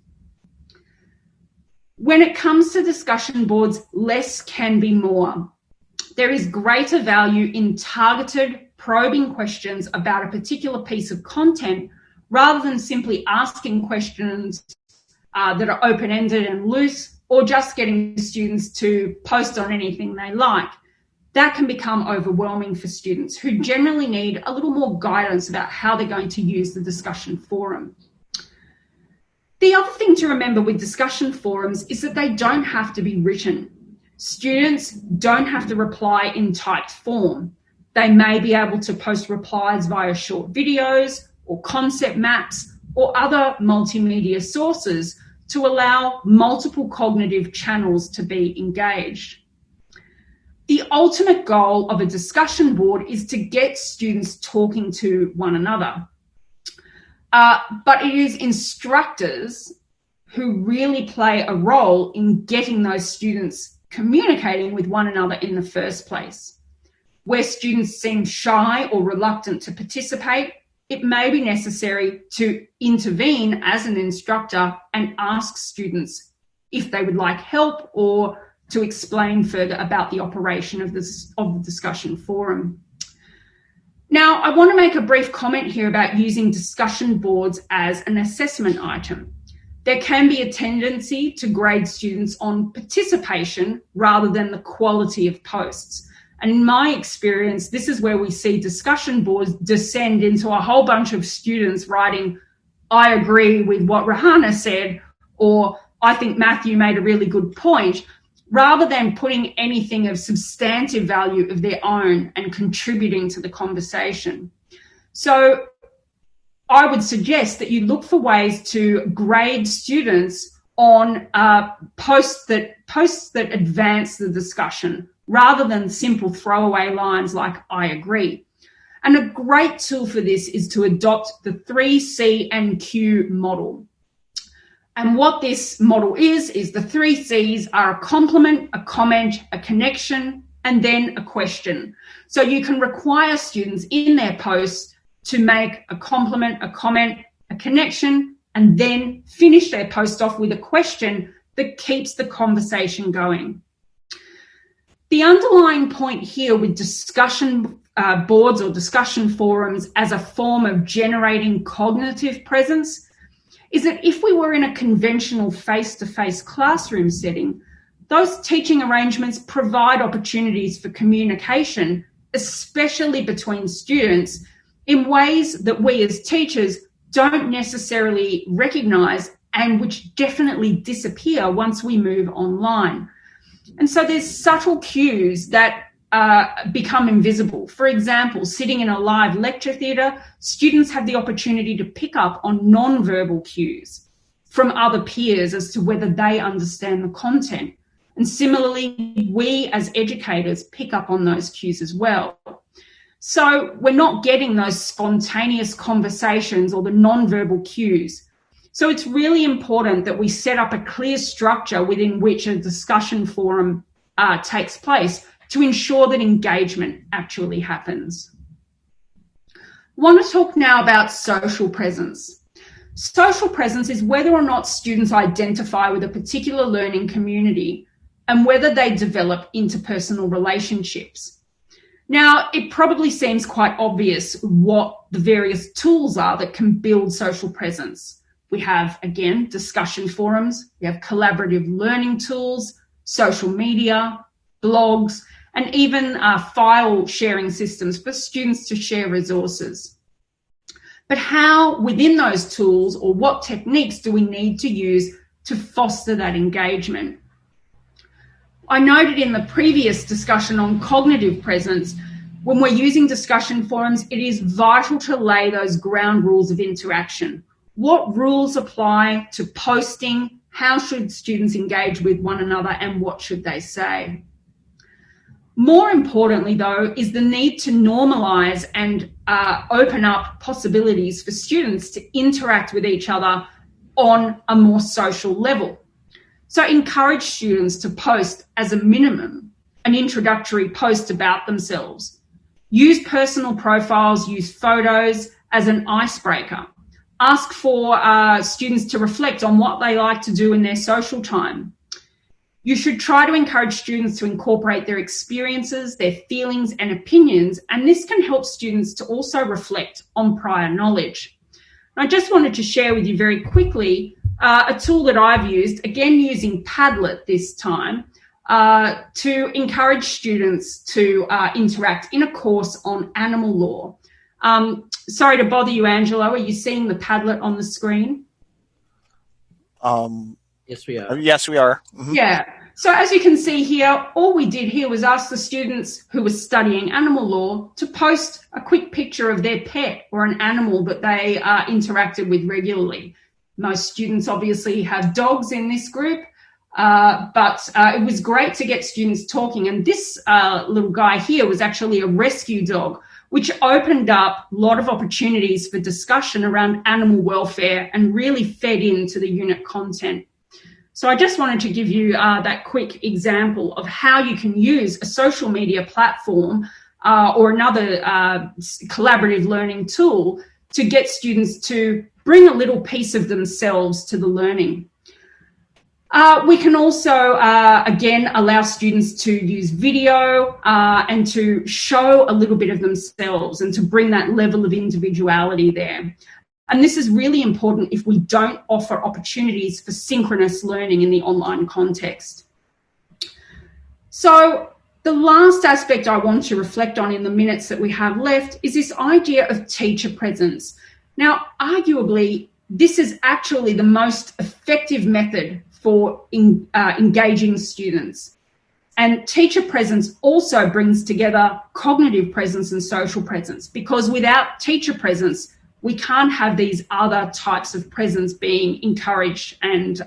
When it comes to discussion boards, less can be more. There is greater value in targeted, probing questions about a particular piece of content rather than simply asking questions that are open-ended and loose, or just getting students to post on anything they like. That can become overwhelming for students who generally need a little more guidance about how they're going to use the discussion forum. The other thing to remember with discussion forums is that they don't have to be written. Students don't have to reply in typed form. They may be able to post replies via short videos or concept maps or other multimedia sources to allow multiple cognitive channels to be engaged. The ultimate goal of a discussion board is to get students talking to one another. But it is instructors who really play a role in getting those students communicating with one another in the first place. Where students seem shy or reluctant to participate, it may be necessary to intervene as an instructor and ask students if they would like help or to explain further about the operation of the discussion forum. Now, I want to make a brief comment here about using discussion boards as an assessment item. There can be a tendency to grade students on participation rather than the quality of posts. And in my experience, this is where we see discussion boards descend into a whole bunch of students writing, "I agree with what Rahana said," or "I think Matthew made a really good point," rather than putting anything of substantive value of their own and contributing to the conversation. So I would suggest that you look for ways to grade students on posts that advance the discussion, rather than simple throwaway lines like "I agree." And a great tool for this is to adopt the 3C and Q model. And what this model is the 3 C's are a compliment, a comment, a connection, and then a question. So you can require students in their posts to make a compliment, a comment, a connection, and then finish their post off with a question that keeps the conversation going. The underlying point here with discussion boards or discussion forums as a form of generating cognitive presence is that if we were in a conventional face-to-face classroom setting, those teaching arrangements provide opportunities for communication, especially between students, in ways that we as teachers don't necessarily recognise and which definitely disappear once we move online. And so there's subtle cues that become invisible. For example, sitting in a live lecture theatre, students have the opportunity to pick up on non-verbal cues from other peers as to whether they understand the content. And similarly, we as educators pick up on those cues as well. So we're not getting those spontaneous conversations or the non-verbal cues. So it's really important that we set up a clear structure within which a discussion forum takes place to ensure that engagement actually happens. I want to talk now about social presence. Social presence is whether or not students identify with a particular learning community and whether they develop interpersonal relationships. Now, it probably seems quite obvious what the various tools are that can build social presence. We have, again, discussion forums, we have collaborative learning tools, social media, blogs, and even file sharing systems for students to share resources. But how, within those tools, or what techniques do we need to use to foster that engagement? I noted in the previous discussion on cognitive presence, when we're using discussion forums, it is vital to lay those ground rules of interaction. What rules apply to posting, How should students engage with one another, and what should they say? More importantly, though, is the need to normalise and open up possibilities for students to interact with each other on a more social level. So encourage students to post, as a minimum, an introductory post about themselves. Use personal profiles, use photos as an icebreaker. Ask for students to reflect on what they like to do in their social time. You should try to encourage students to incorporate their experiences, their feelings and opinions, and this can help students to also reflect on prior knowledge. I just wanted to share with you very quickly a tool that I've used, again using Padlet this time, to encourage students to interact in a course on animal law. Sorry to bother you, Angelo. Are you seeing the Padlet on the screen? Yes, we are. Yes, we are. Mm-hmm. Yeah. So as you can see here, all we did here was ask the students who were studying animal law to post a quick picture of their pet or an animal that they interacted with regularly. Most students obviously have dogs in this group, but it was great to get students talking. And this little guy here was actually a rescue dog, which opened up a lot of opportunities for discussion around animal welfare and really fed into the unit content. So I just wanted to give you that quick example of how you can use a social media platform or another collaborative learning tool to get students to bring a little piece of themselves to the learning. We can also, again, allow students to use video and to show a little bit of themselves and to bring that level of individuality there. And this is really important if we don't offer opportunities for synchronous learning in the online context. So the last aspect I want to reflect on in the minutes that we have left is this idea of teacher presence. Now, arguably, this is actually the most effective method for engaging students. And teacher presence also brings together cognitive presence and social presence, because without teacher presence, we can't have these other types of presence being encouraged and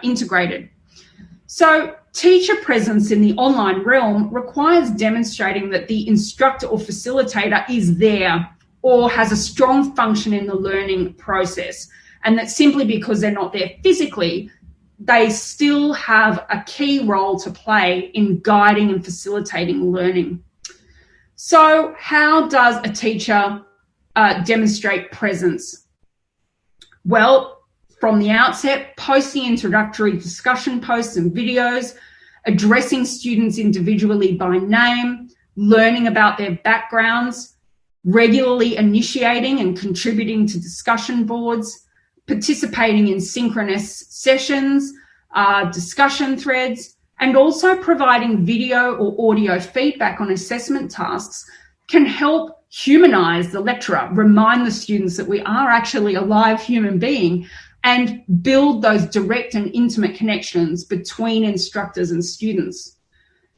integrated. So teacher presence in the online realm requires demonstrating that the instructor or facilitator is there or has a strong function in the learning process, and that simply because they're not there physically, they still have a key role to play in guiding and facilitating learning. So how does a teacher demonstrate presence? Well, from the outset, posting introductory discussion posts and videos, addressing students individually by name, learning about their backgrounds, regularly initiating and contributing to discussion boards, participating in synchronous sessions, discussion threads, and also providing video or audio feedback on assessment tasks can help humanize the lecturer, remind the students that we are actually a live human being, and build those direct and intimate connections between instructors and students.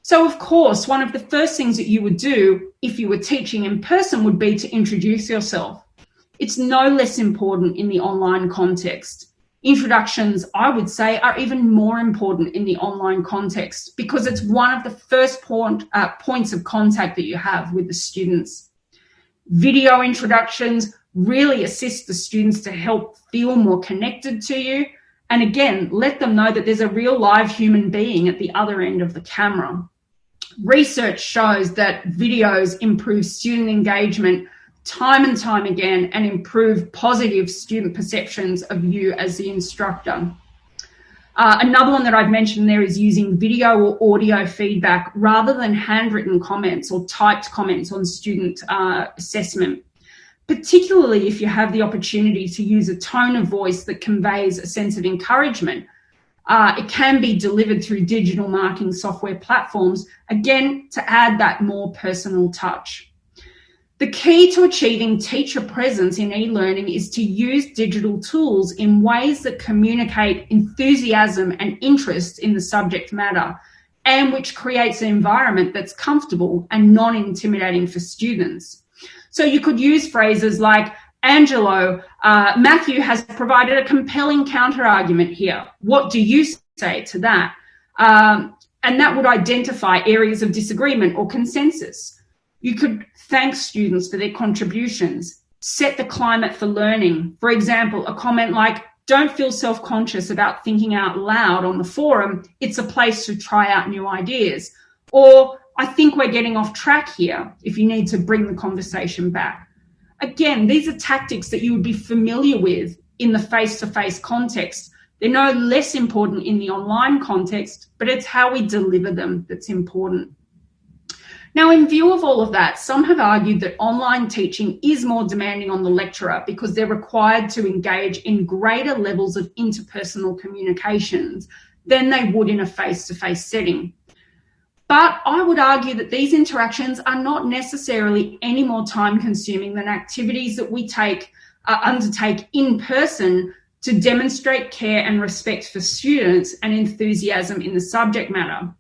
So, of course, one of the first things that you would do if you were teaching in person would be to introduce yourself. It's no less important in the online context. Introductions, I would say, are even more important in the online context because it's one of the first points of contact that you have with the students. Video introductions really assist the students to help feel more connected to you. And again, let them know that there's a real live human being at the other end of the camera. Research shows that videos improve student engagement time and time again and improve positive student perceptions of you as the instructor. Another one that I've mentioned there is using video or audio feedback rather than handwritten comments or typed comments on student assessment, particularly if you have the opportunity to use a tone of voice that conveys a sense of encouragement. It can be delivered through digital marking software platforms, again, to add that more personal touch. The key to achieving teacher presence in e-learning is to use digital tools in ways that communicate enthusiasm and interest in the subject matter, and which creates an environment that's comfortable and non-intimidating for students. So you could use phrases like, Angelo, Matthew has provided a compelling counter-argument here. What do you say to that? And that would identify areas of disagreement or consensus. You could thank students for their contributions, set the climate for learning. For example, a comment like, don't feel self-conscious about thinking out loud on the forum. It's a place to try out new ideas. Or, I think we're getting off track here, if you need to bring the conversation back. Again, these are tactics that you would be familiar with in the face-to-face context. They're no less important in the online context, but it's how we deliver them that's important. Now, in view of all of that, some have argued that online teaching is more demanding on the lecturer because they're required to engage in greater levels of interpersonal communications than they would in a face-to-face setting. But I would argue that these interactions are not necessarily any more time-consuming than activities that we undertake in person to demonstrate care and respect for students and enthusiasm in the subject matter.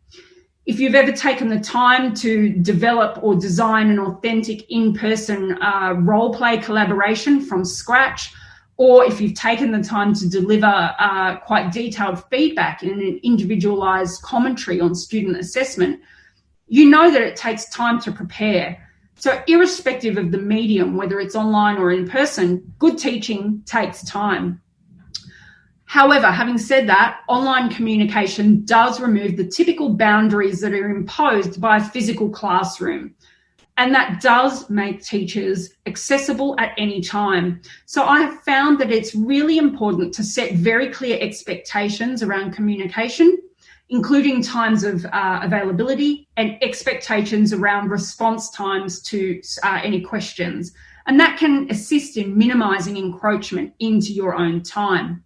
If you've ever taken the time to develop or design an authentic in-person role-play collaboration from scratch, or if you've taken the time to deliver quite detailed feedback in an individualised commentary on student assessment, you know that it takes time to prepare. So irrespective of the medium, whether it's online or in person, good teaching takes time. However, having said that, online communication does remove the typical boundaries that are imposed by a physical classroom. And that does make teachers accessible at any time. So I have found that it's really important to set very clear expectations around communication, including times of availability and expectations around response times to any questions. And that can assist in minimising encroachment into your own time.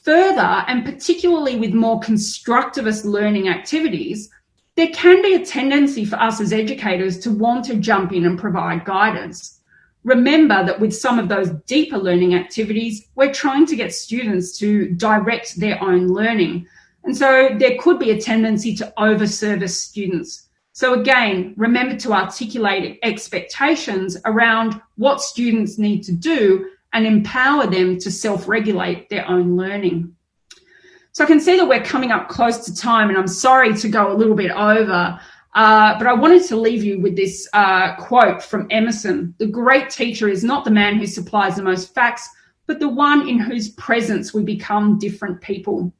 Further, and particularly with more constructivist learning activities, there can be a tendency for us as educators to want to jump in and provide guidance. Remember that with some of those deeper learning activities, we're trying to get students to direct their own learning. And so there could be a tendency to over-service students. So again, remember to articulate expectations around what students need to do and empower them to self-regulate their own learning. So I can see that we're coming up close to time, and I'm sorry to go a little bit over, but I wanted to leave you with this quote from Emerson. The great teacher is not the man who supplies the most facts, but the one in whose presence we become different people.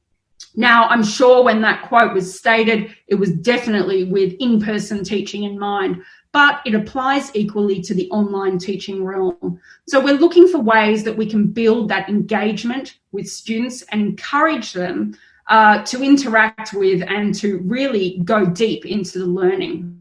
Now, I'm sure when that quote was stated, it was definitely with in-person teaching in mind, but it applies equally to the online teaching realm. So we're looking for ways that we can build that engagement with students and encourage them to interact with and to really go deep into the learning.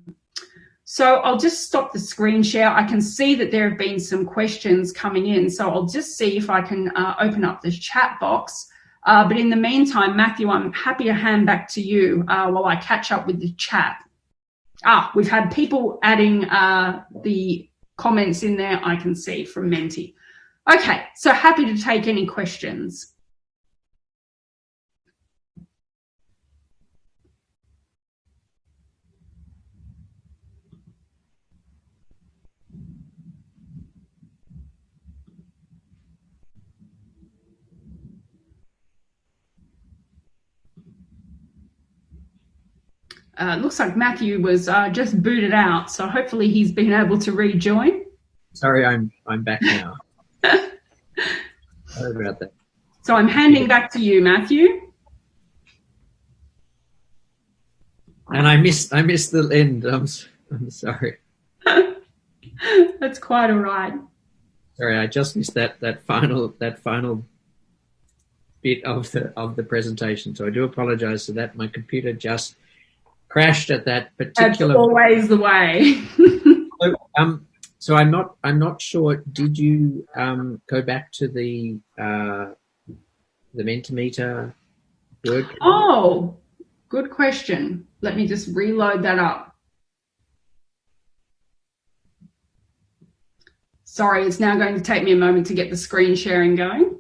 So I'll just stop the screen share. I can see that there have been some questions coming in, so I'll just see if I can open up the chat box. But in the meantime, Matthew, I'm happy to hand back to you while I catch up with the chat. We've had people adding the comments in there, I can see, from Menti. Okay, so happy to take any questions. Looks like Matthew was just booted out, so hopefully he's been able to rejoin. Sorry, I'm back now. Sorry about that. So I'm handing back to you, Matthew. And I missed the end. I'm sorry. That's quite all right. Sorry, I just missed that final bit of the presentation. So I do apologise for that. My computer just crashed at that particular. That's always the way. So I'm not sure. Did you go back to the Menti Meter word? Oh, good question. Let me just reload that up. Sorry, it's now going to take me a moment to get the screen sharing going.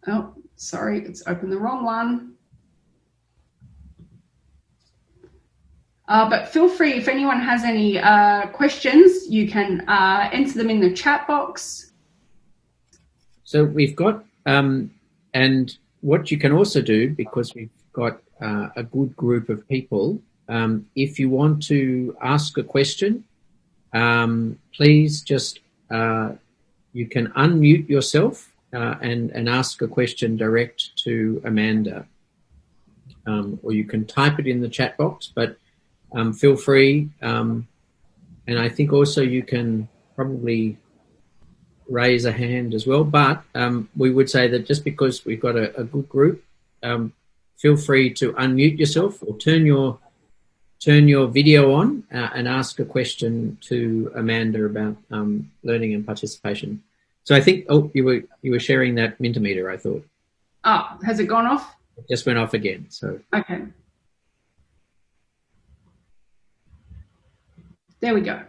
Oh, sorry, it's opened the wrong one. But feel free, if anyone has any questions, you can enter them in the chat box. So we've got, and what you can also do, because we've got a good group of people, if you want to ask a question, please just, you can unmute yourself and ask a question direct to Amanda. Or you can type it in the chat box, but feel free. And I think also you can probably raise a hand as well. But we would say that just because we've got a good group, feel free to unmute yourself or turn your video on and ask a question to Amanda about learning and participation. So I think, you were sharing that Menti Meter, I thought. Oh, has it gone off? It just went off again. So okay. There we go.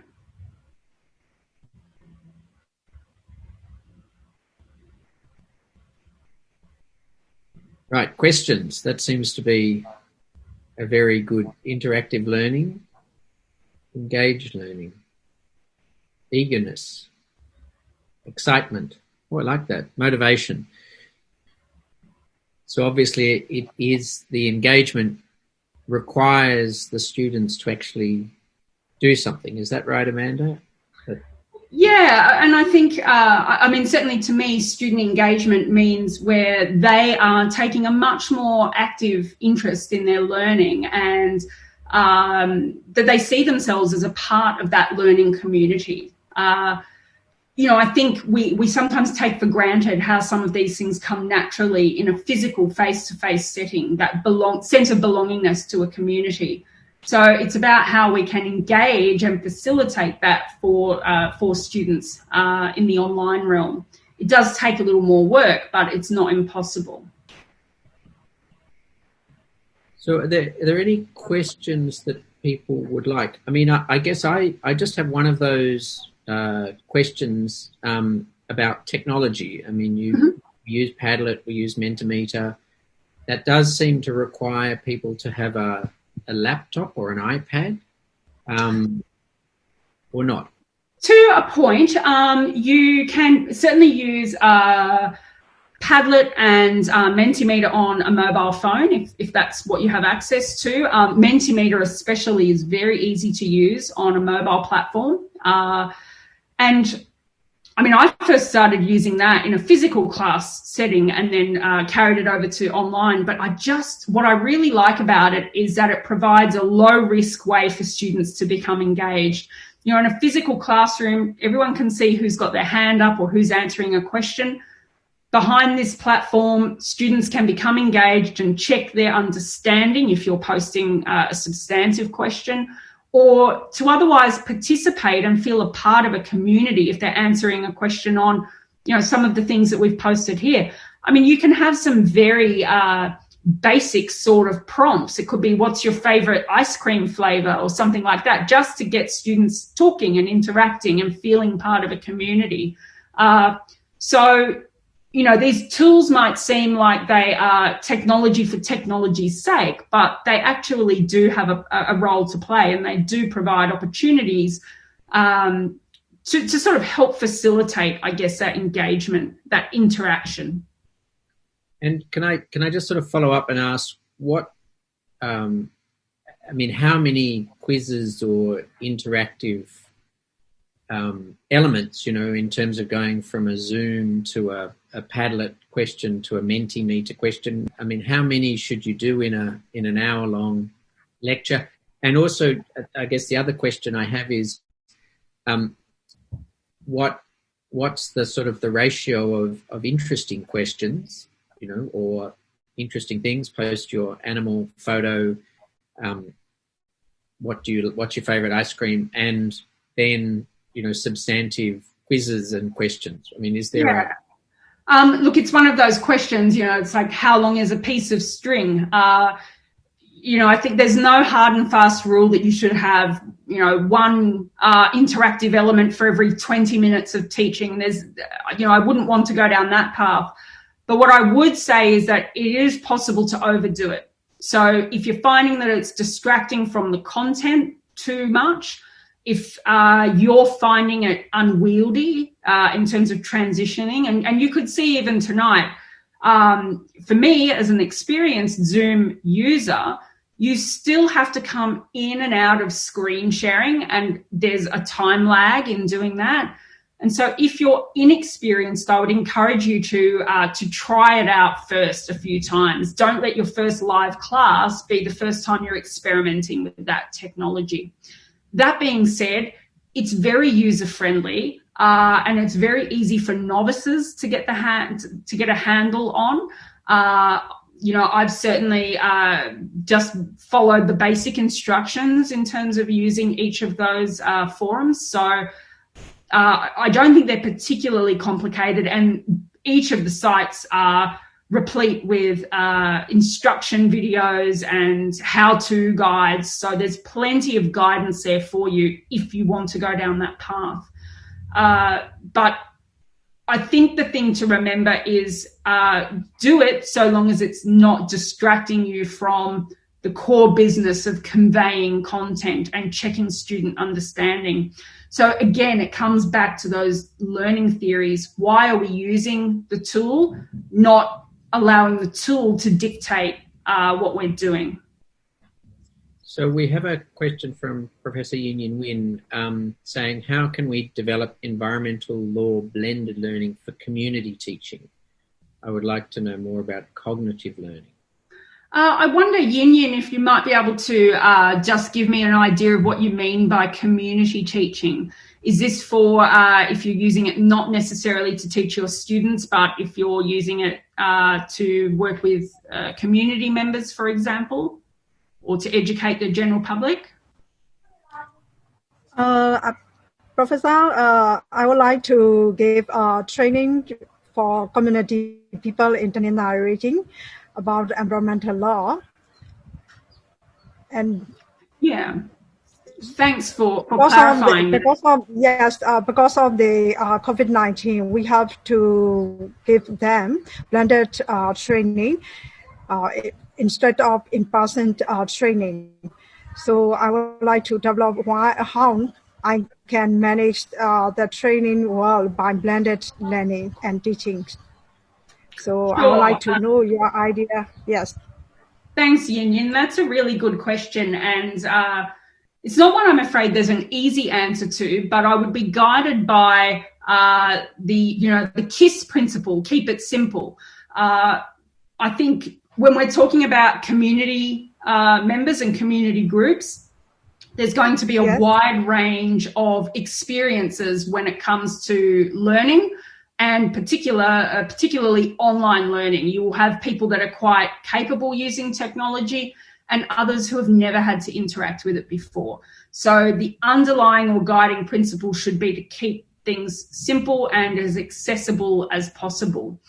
Right, questions. That seems to be a very good interactive learning, engaged learning, eagerness, excitement. Oh, I like that. Motivation. So obviously it is the engagement requires the students to actually do something. Is that right, Amanda? Yeah, and I think, I mean, certainly to me, student engagement means where they are taking a much more active interest in their learning and that they see themselves as a part of that learning community. You know, I think we sometimes take for granted how some of these things come naturally in a physical face-to-face setting, that sense of belongingness to a community. So it's about how we can engage and facilitate that for students in the online realm. It does take a little more work, but it's not impossible. So are there any questions that people would like? I mean, I guess I just have one of those questions about technology. I mean, you use Padlet, we use Menti Meter. That does seem to require people to have a laptop or an iPad, or not? To a point, you can certainly use Padlet and Menti Meter on a mobile phone if that's what you have access to. Menti Meter especially is very easy to use on a mobile platform. And I mean, I first started using that in a physical class setting and then carried it over to online. But what I really like about it is that it provides a low risk way for students to become engaged. You know, in a physical classroom, everyone can see who's got their hand up or who's answering a question. Behind this platform, students can become engaged and check their understanding if you're posting a substantive question, or to otherwise participate and feel a part of a community if they're answering a question on, you know, some of the things that we've posted here. I mean, you can have some very basic sort of prompts. It could be, what's your favorite ice cream flavor or something like that, just to get students talking and interacting and feeling part of a community. So, you know, these tools might seem like they are technology for technology's sake, but they actually do have a role to play, and they do provide opportunities to sort of help facilitate, I guess, that engagement, that interaction. And can I just sort of follow up and ask what, I mean, how many quizzes or interactive elements, you know, in terms of going from a Zoom to a Padlet question to a Menti Meter question? I mean, how many should you do in an hour-long lecture? And also, I guess the other question I have is, what's the sort of the ratio of interesting questions, you know, or interesting things? Post your animal photo. What's your favorite ice cream? And then, you know, substantive quizzes and questions. I mean, is there look, it's one of those questions, you know, it's like, how long is a piece of string? You know, I think there's no hard and fast rule that you should have, you know, one interactive element for every 20 minutes of teaching. There's, you know, I wouldn't want to go down that path. But what I would say is that it is possible to overdo it. So if you're finding that it's distracting from the content too much, if you're finding it unwieldy in terms of transitioning, and you could see even tonight, for me as an experienced Zoom user, you still have to come in and out of screen sharing, and there's a time lag in doing that. And so if you're inexperienced, I would encourage you to try it out first a few times. Don't let your first live class be the first time you're experimenting with that technology. That being said, it's very user-friendly, and it's very easy for novices to get a handle on. I've certainly just followed the basic instructions in terms of using each of those forums. So I don't think they're particularly complicated, and each of the sites are replete with instruction videos and how-to guides. So there's plenty of guidance there for you if you want to go down that path. But I think the thing to remember is do it so long as it's not distracting you from the core business of conveying content and checking student understanding. So again, it comes back to those learning theories. Why are we using the tool? Not allowing the tool to dictate what we're doing. So we have a question from Professor Yin Yin Win saying, how can we develop environmental law blended learning for community teaching? I would like to know more about cognitive learning. I wonder, Yin Yin, if you might be able to just give me an idea of what you mean by community teaching. Is this for if you're using it not necessarily to teach your students, but if you're using it to work with community members, for example, or to educate the general public? Professor, I would like to give training for community people in Intergenerational about environmental law. And yeah, thanks for clarifying. Because of the COVID-19, we have to give them blended training instead of in-person training. So I would like to develop how I can manage the training well by blended learning and teaching. So I would like to know your idea. Yes. Thanks, Yin Yin. That's a really good question. And it's not one I'm afraid there's an easy answer to, but I would be guided by the KISS principle, keep it simple. I think when we're talking about community members and community groups, there's going to be a wide range of experiences when it comes to learning, and particularly online learning. You will have people that are quite capable using technology and others who have never had to interact with it before. So the underlying or guiding principle should be to keep things simple and as accessible as possible.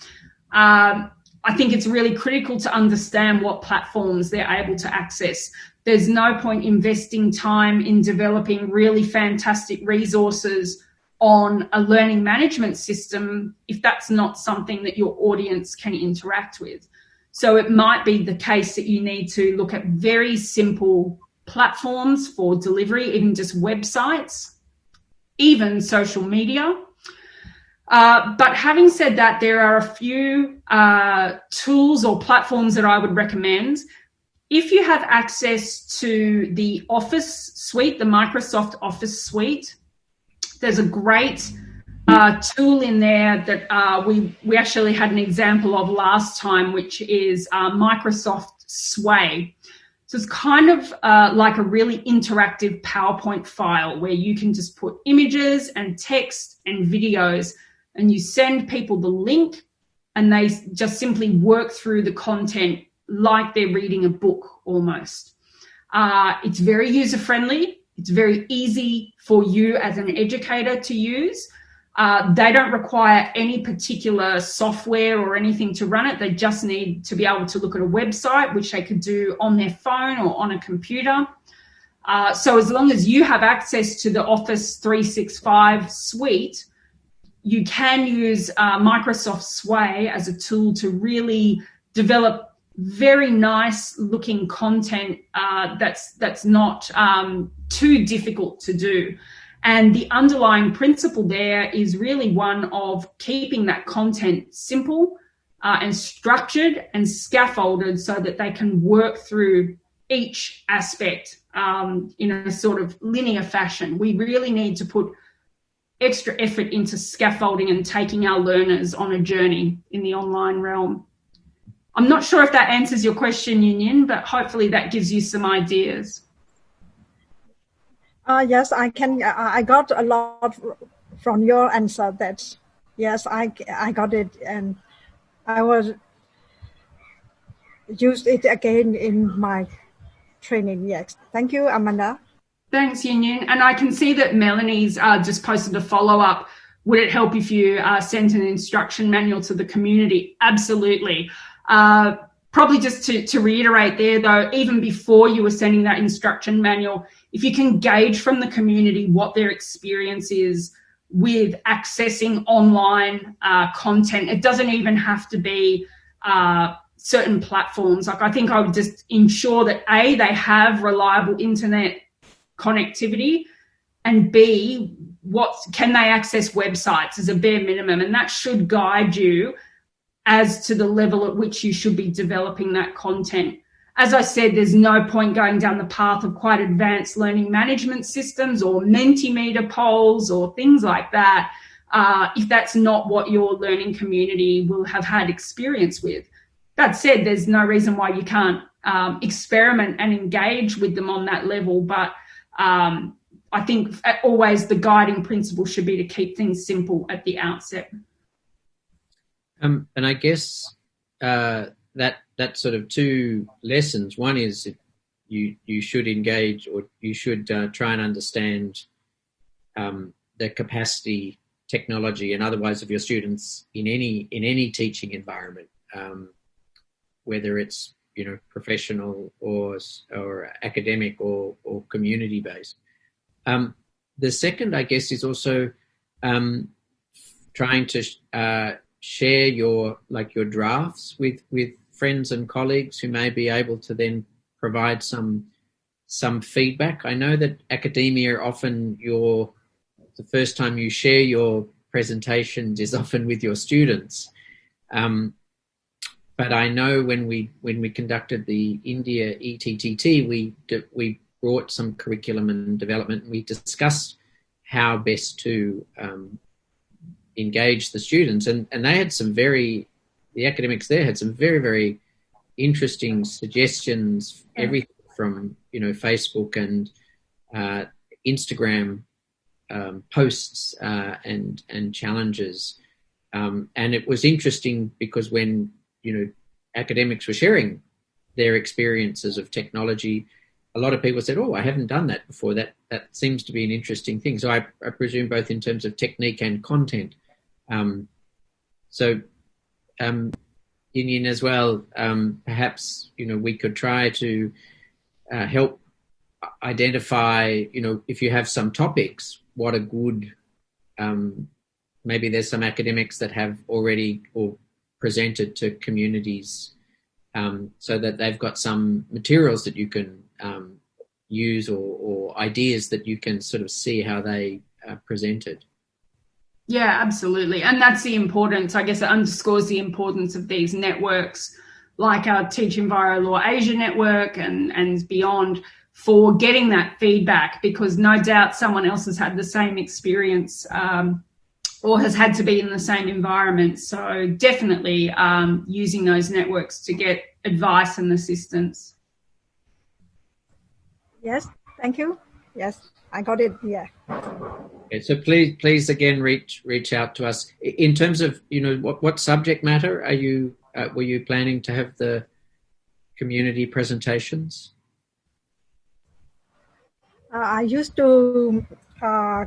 I think it's really critical to understand what platforms they're able to access. There's no point investing time in developing really fantastic resources on a learning management system if that's not something that your audience can interact with. So it might be the case that you need to look at very simple platforms for delivery, even just websites, even social media. But having said that, there are a few tools or platforms that I would recommend. If you have access to the Office suite, the Microsoft Office suite, there's a great tool in there that we actually had an example of last time, which is Microsoft Sway. So it's kind of like a really interactive PowerPoint file where you can just put images and text and videos, and you send people the link and they just simply work through the content like they're reading a book almost. It's very user-friendly. It's very easy for you as an educator to use. They don't require any particular software or anything to run it. They just need to be able to look at a website, which they could do on their phone or on a computer. So as long as you have access to the Office 365 suite, you can use Microsoft Sway as a tool to really develop very nice looking content that's not too difficult to do. And the underlying principle there is really one of keeping that content simple and structured and scaffolded so that they can work through each aspect in a sort of linear fashion. We really need to put extra effort into scaffolding and taking our learners on a journey in the online realm. I'm not sure if that answers your question, Yin, but hopefully that gives you some ideas. Yes, I can. I got a lot from your answer. That yes, I got it, and I will use it again in my training. Yes, thank you, Amanda. Thanks, Yin. And I can see that Melanie's just posted a follow-up. Would it help if you sent an instruction manual to the community? Absolutely. Probably just to reiterate there, though, even before you were sending that instruction manual, if you can gauge from the community what their experience is with accessing online content, it doesn't even have to be certain platforms. Like, I think I would just ensure that A, they have reliable internet connectivity, and B, what can they access websites as a bare minimum, and that should guide you as to the level at which you should be developing that content. As I said, there's no point going down the path of quite advanced learning management systems or Menti Meter polls or things like that if that's not what your learning community will have had experience with. That said, there's no reason why you can't experiment and engage with them on that level, but I think always the guiding principle should be to keep things simple at the outset. And I guess that sort of two lessons. One is you should engage, or you should try and understand the capacity, technology, and otherwise of your students in any teaching environment, whether it's professional or academic or community based. The second, I guess, is also trying to share your drafts with friends and colleagues who may be able to then provide some feedback. I know that academia often the first time you share your presentations is often with your students. But I know when we conducted the India ETTT, we brought some curriculum and development, and we discussed how best to engage the students, and they had the academics there had some very, very interesting suggestions, everything from Facebook and Instagram posts and challenges, and it was interesting because when academics were sharing their experiences of technology, a lot of people said, "Oh, I haven't done that before. That seems to be an interesting thing." So I presume both in terms of technique and content. Yin as well, perhaps, we could try to help identify, if you have some topics, what a good, maybe there's some academics that have already or presented to communities so that they've got some materials that you can use or ideas that you can sort of see how they presented. Yeah, absolutely. And that's the importance, I guess it underscores the importance of these networks like our Teach Enviro Law Asia network and beyond for getting that feedback, because no doubt someone else has had the same experience or has had to be in the same environment. So definitely using those networks to get advice and assistance. Yes, thank you. Yes, I got it. Yeah. Okay, so please again reach out to us in terms of what subject matter were you planning to have the community presentations? I used to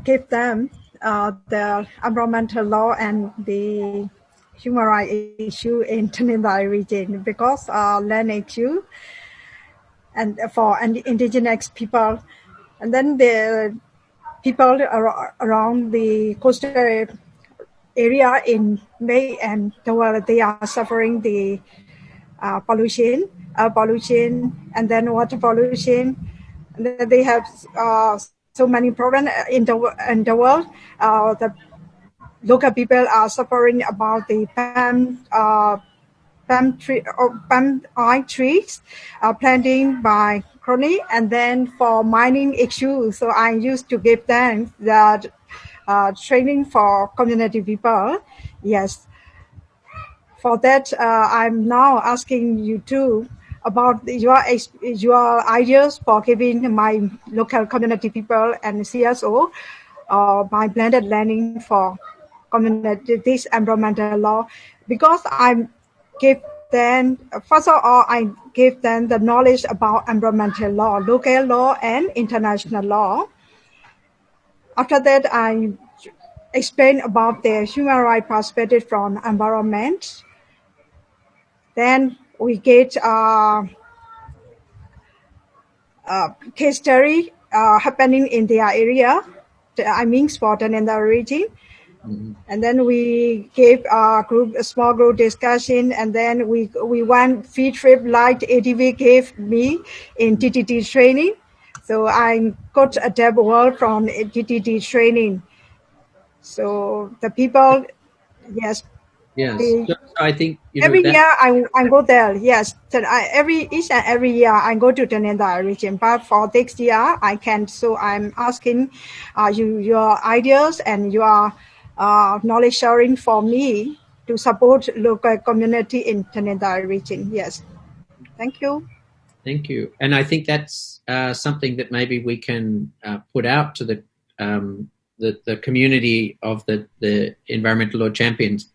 give them the environmental law and the human rights issue in Trinidad region, because land issue and for indigenous people, and then the people around the coastal area in May and the world, they are suffering the pollution, air pollution, and then water pollution. And then they have so many problems in the world. The local people are suffering about the palm oil trees planting by crony, and then for mining issues. So I used to give them the training for community people. Yes. For that, I'm now asking you too about your ideas for giving my local community people and CSO my blended learning for community this environmental law, because I give them, first of all, I give them the knowledge about environmental law, local law and international law. After that, I explain about the human rights perspective from environment. Then we get case study happening in their area, I mean for the Nanda region. Mm-hmm. And then we gave a small group discussion, and then we went field trip like ADV gave me in TTT training. So I got a dev world from TTT training. So the people, yes. Yes, so I think every year I go there. Yes, so each and every year I go to the Nanda region. But for next year I can't. So I'm asking your ideas and your knowledge sharing for me to support local community in the Nanda region. Yes, thank you. Thank you, and I think that's something that maybe we can put out to the community of the environmental law champions.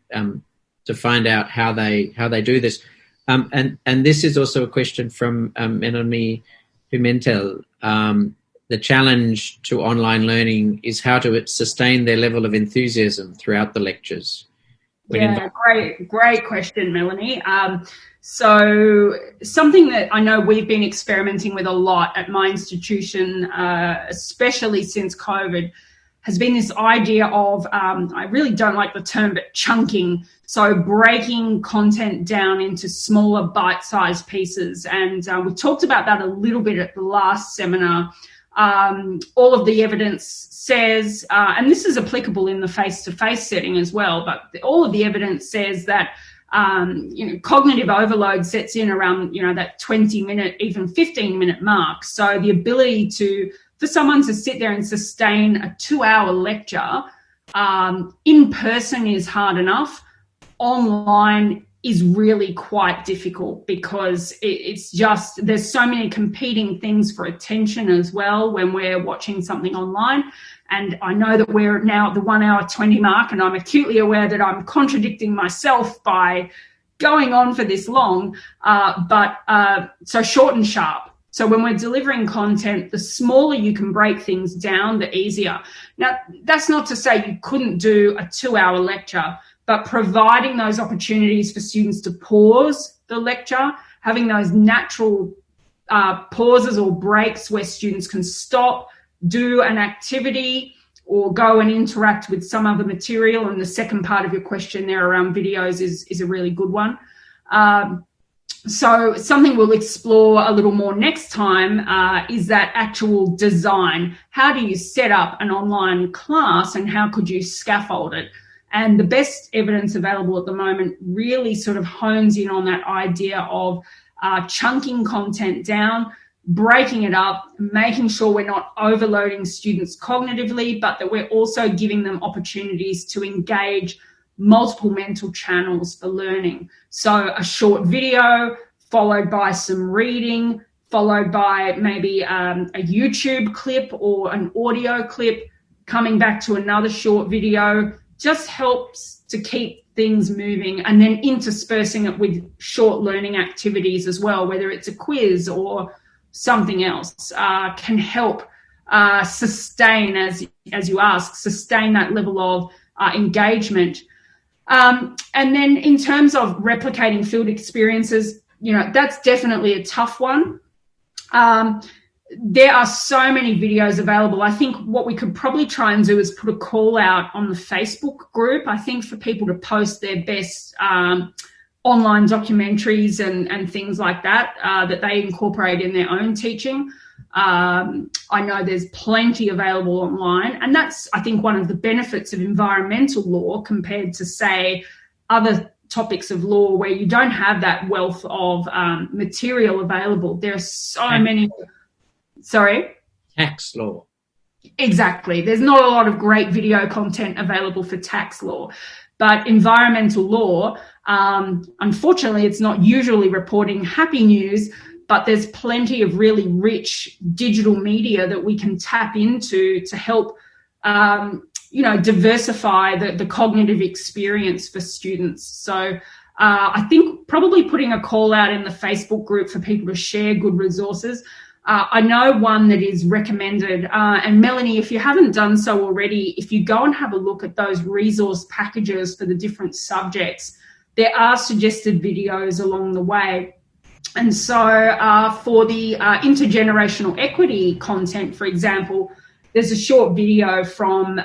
To find out how they do this, and this is also a question from Menti Meter. The challenge to online learning is how to sustain their level of enthusiasm throughout the lectures. Yeah, great question, Melanie. So something that I know we've been experimenting with a lot at my institution, especially since COVID, has been this idea of, I really don't like the term, but chunking. So breaking content down into smaller bite-sized pieces. And we talked about that a little bit at the last seminar. All of the evidence says, and this is applicable in the face-to-face setting as well, but all of the evidence says that, cognitive overload sets in around, that 20-minute, even 15-minute mark. So the ability for someone to sit there and sustain a 2-hour lecture in person is hard enough. Online is really quite difficult because it's just, there's so many competing things for attention as well when we're watching something online. And I know that we're now at the 1 hour 20 mark, and I'm acutely aware that I'm contradicting myself by going on for this long, so short and sharp. So when we're delivering content, the smaller you can break things down, the easier. Now, that's not to say you couldn't do a 2-hour lecture, but providing those opportunities for students to pause the lecture, having those natural pauses or breaks where students can stop, do an activity, or go and interact with some other material. And the second part of your question there around videos is a really good one. So something we'll explore a little more next time is that actual design. How do you set up an online class and how could you scaffold it? And the best evidence available at the moment really sort of hones in on that idea of chunking content down, breaking it up, making sure we're not overloading students cognitively, but that we're also giving them opportunities to engage multiple mental channels for learning. So a short video followed by some reading, followed by maybe a YouTube clip or an audio clip, coming back to another short video, just helps to keep things moving, and then interspersing it with short learning activities as well, whether it's a quiz or something else, can help sustain, as you ask, sustain that level of engagement. And then in terms of replicating field experiences, that's definitely a tough one. there are so many videos available. I think what we could probably try and do is put a call out on the Facebook group, I think, for people to post their best online documentaries and things like that, that they incorporate in their own teaching. I know there's plenty available online, and that's, I think, one of the benefits of environmental law compared to, say, other topics of law where you don't have that wealth of material available. There are so many. Sorry? Tax law. Exactly. There's not a lot of great video content available for tax law. But environmental law, unfortunately, it's not usually reporting happy news, but there's plenty of really rich digital media that we can tap into to help, diversify the cognitive experience for students. So I think probably putting a call out in the Facebook group for people to share good resources. I know one that is recommended, and Melanie, if you haven't done so already, if you go and have a look at those resource packages for the different subjects, there are suggested videos along the way. And so for the intergenerational equity content, for example, there's a short video from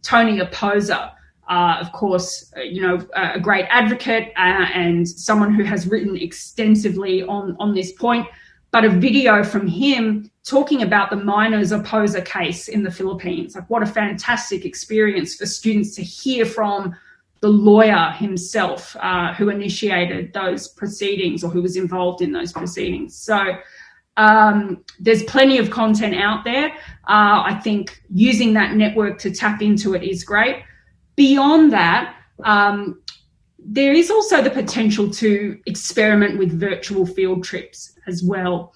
Tony Oposa, of course, a great advocate and someone who has written extensively on this point, but a video from him talking about the miners Oposa case in the Philippines. Like, what a fantastic experience for students to hear from the lawyer himself who initiated those proceedings or who was involved in those proceedings. So there's plenty of content out there. I think using that network to tap into it is great. Beyond that, there is also the potential to experiment with virtual field trips as well.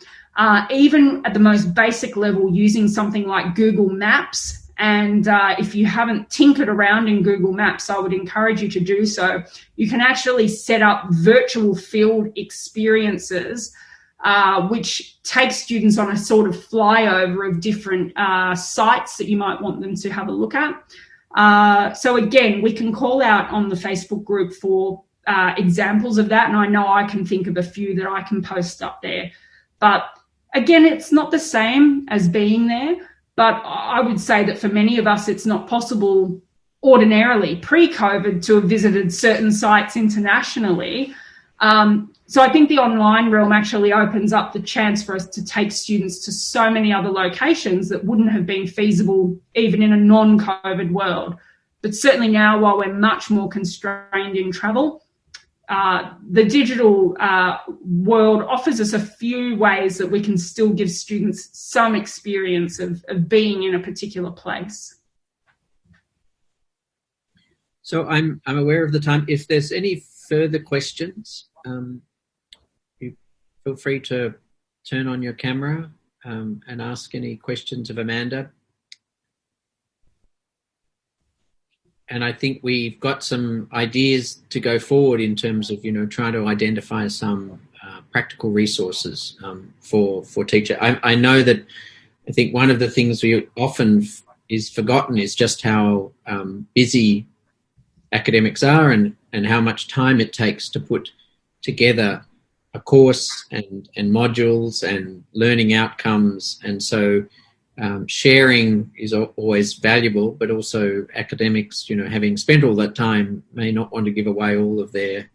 Even at the most basic level, using something like Google Maps. And if you haven't tinkered around in Google Maps, I would encourage you to do so. You can actually set up virtual field experiences, which take students on a sort of flyover of different sites that you might want them to have a look at. So again, we can call out on the Facebook group for examples of that. And I know I can think of a few that I can post up there. But again, it's not the same as being there. But I would say that for many of us, it's not possible ordinarily pre-COVID to have visited certain sites internationally. So I think the online realm actually opens up the chance for us to take students to so many other locations that wouldn't have been feasible even in a non-COVID world. But certainly now, while we're much more constrained in travel, the digital world offers us a few ways that we can still give students some experience of being in a particular place. So I'm aware of the time. If there's any further questions, you feel free to turn on your camera and ask any questions of Amanda. And I think we've got some ideas to go forward in terms of, trying to identify some practical resources for teacher. I know that I think one of the things we often is forgotten is just how busy academics are and how much time it takes to put together a course and modules and learning outcomes. And so sharing is always valuable, but also academics, having spent all that time, may not want to give away all of their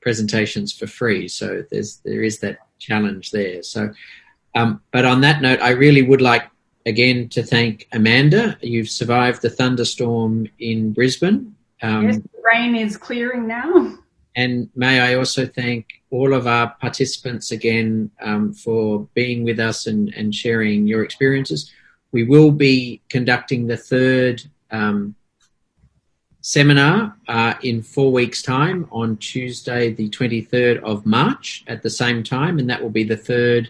presentations for free. So there is that challenge there. So, but on that note, I really would like again to thank Amanda. You've survived the thunderstorm in Brisbane. Yes, the rain is clearing now. And may I also thank all of our participants again for being with us and sharing your experiences. We will be conducting the third seminar in 4 weeks' time on Tuesday, the 23rd of March at the same time, and that will be the third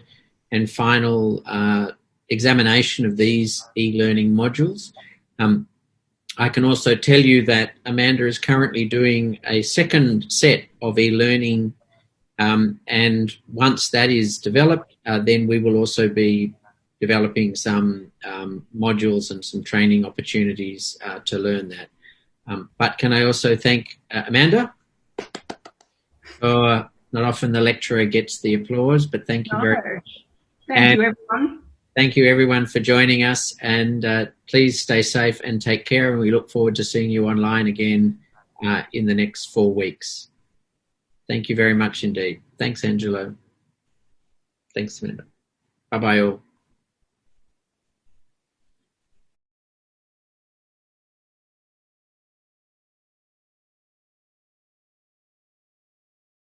and final examination of these e-learning modules. I can also tell you that Amanda is currently doing a second set of e-learning, and once that is developed, then we will also be developing some modules and some training opportunities to learn that. But can I also thank Amanda? Not often the lecturer gets the applause, but thank you very much Thank you, everyone. Thank you, everyone, for joining us. And please stay safe and take care. And we look forward to seeing you online again in the next 4 weeks. Thank you very much indeed. Thanks, Angelo. Thanks, Amanda. Bye-bye, all.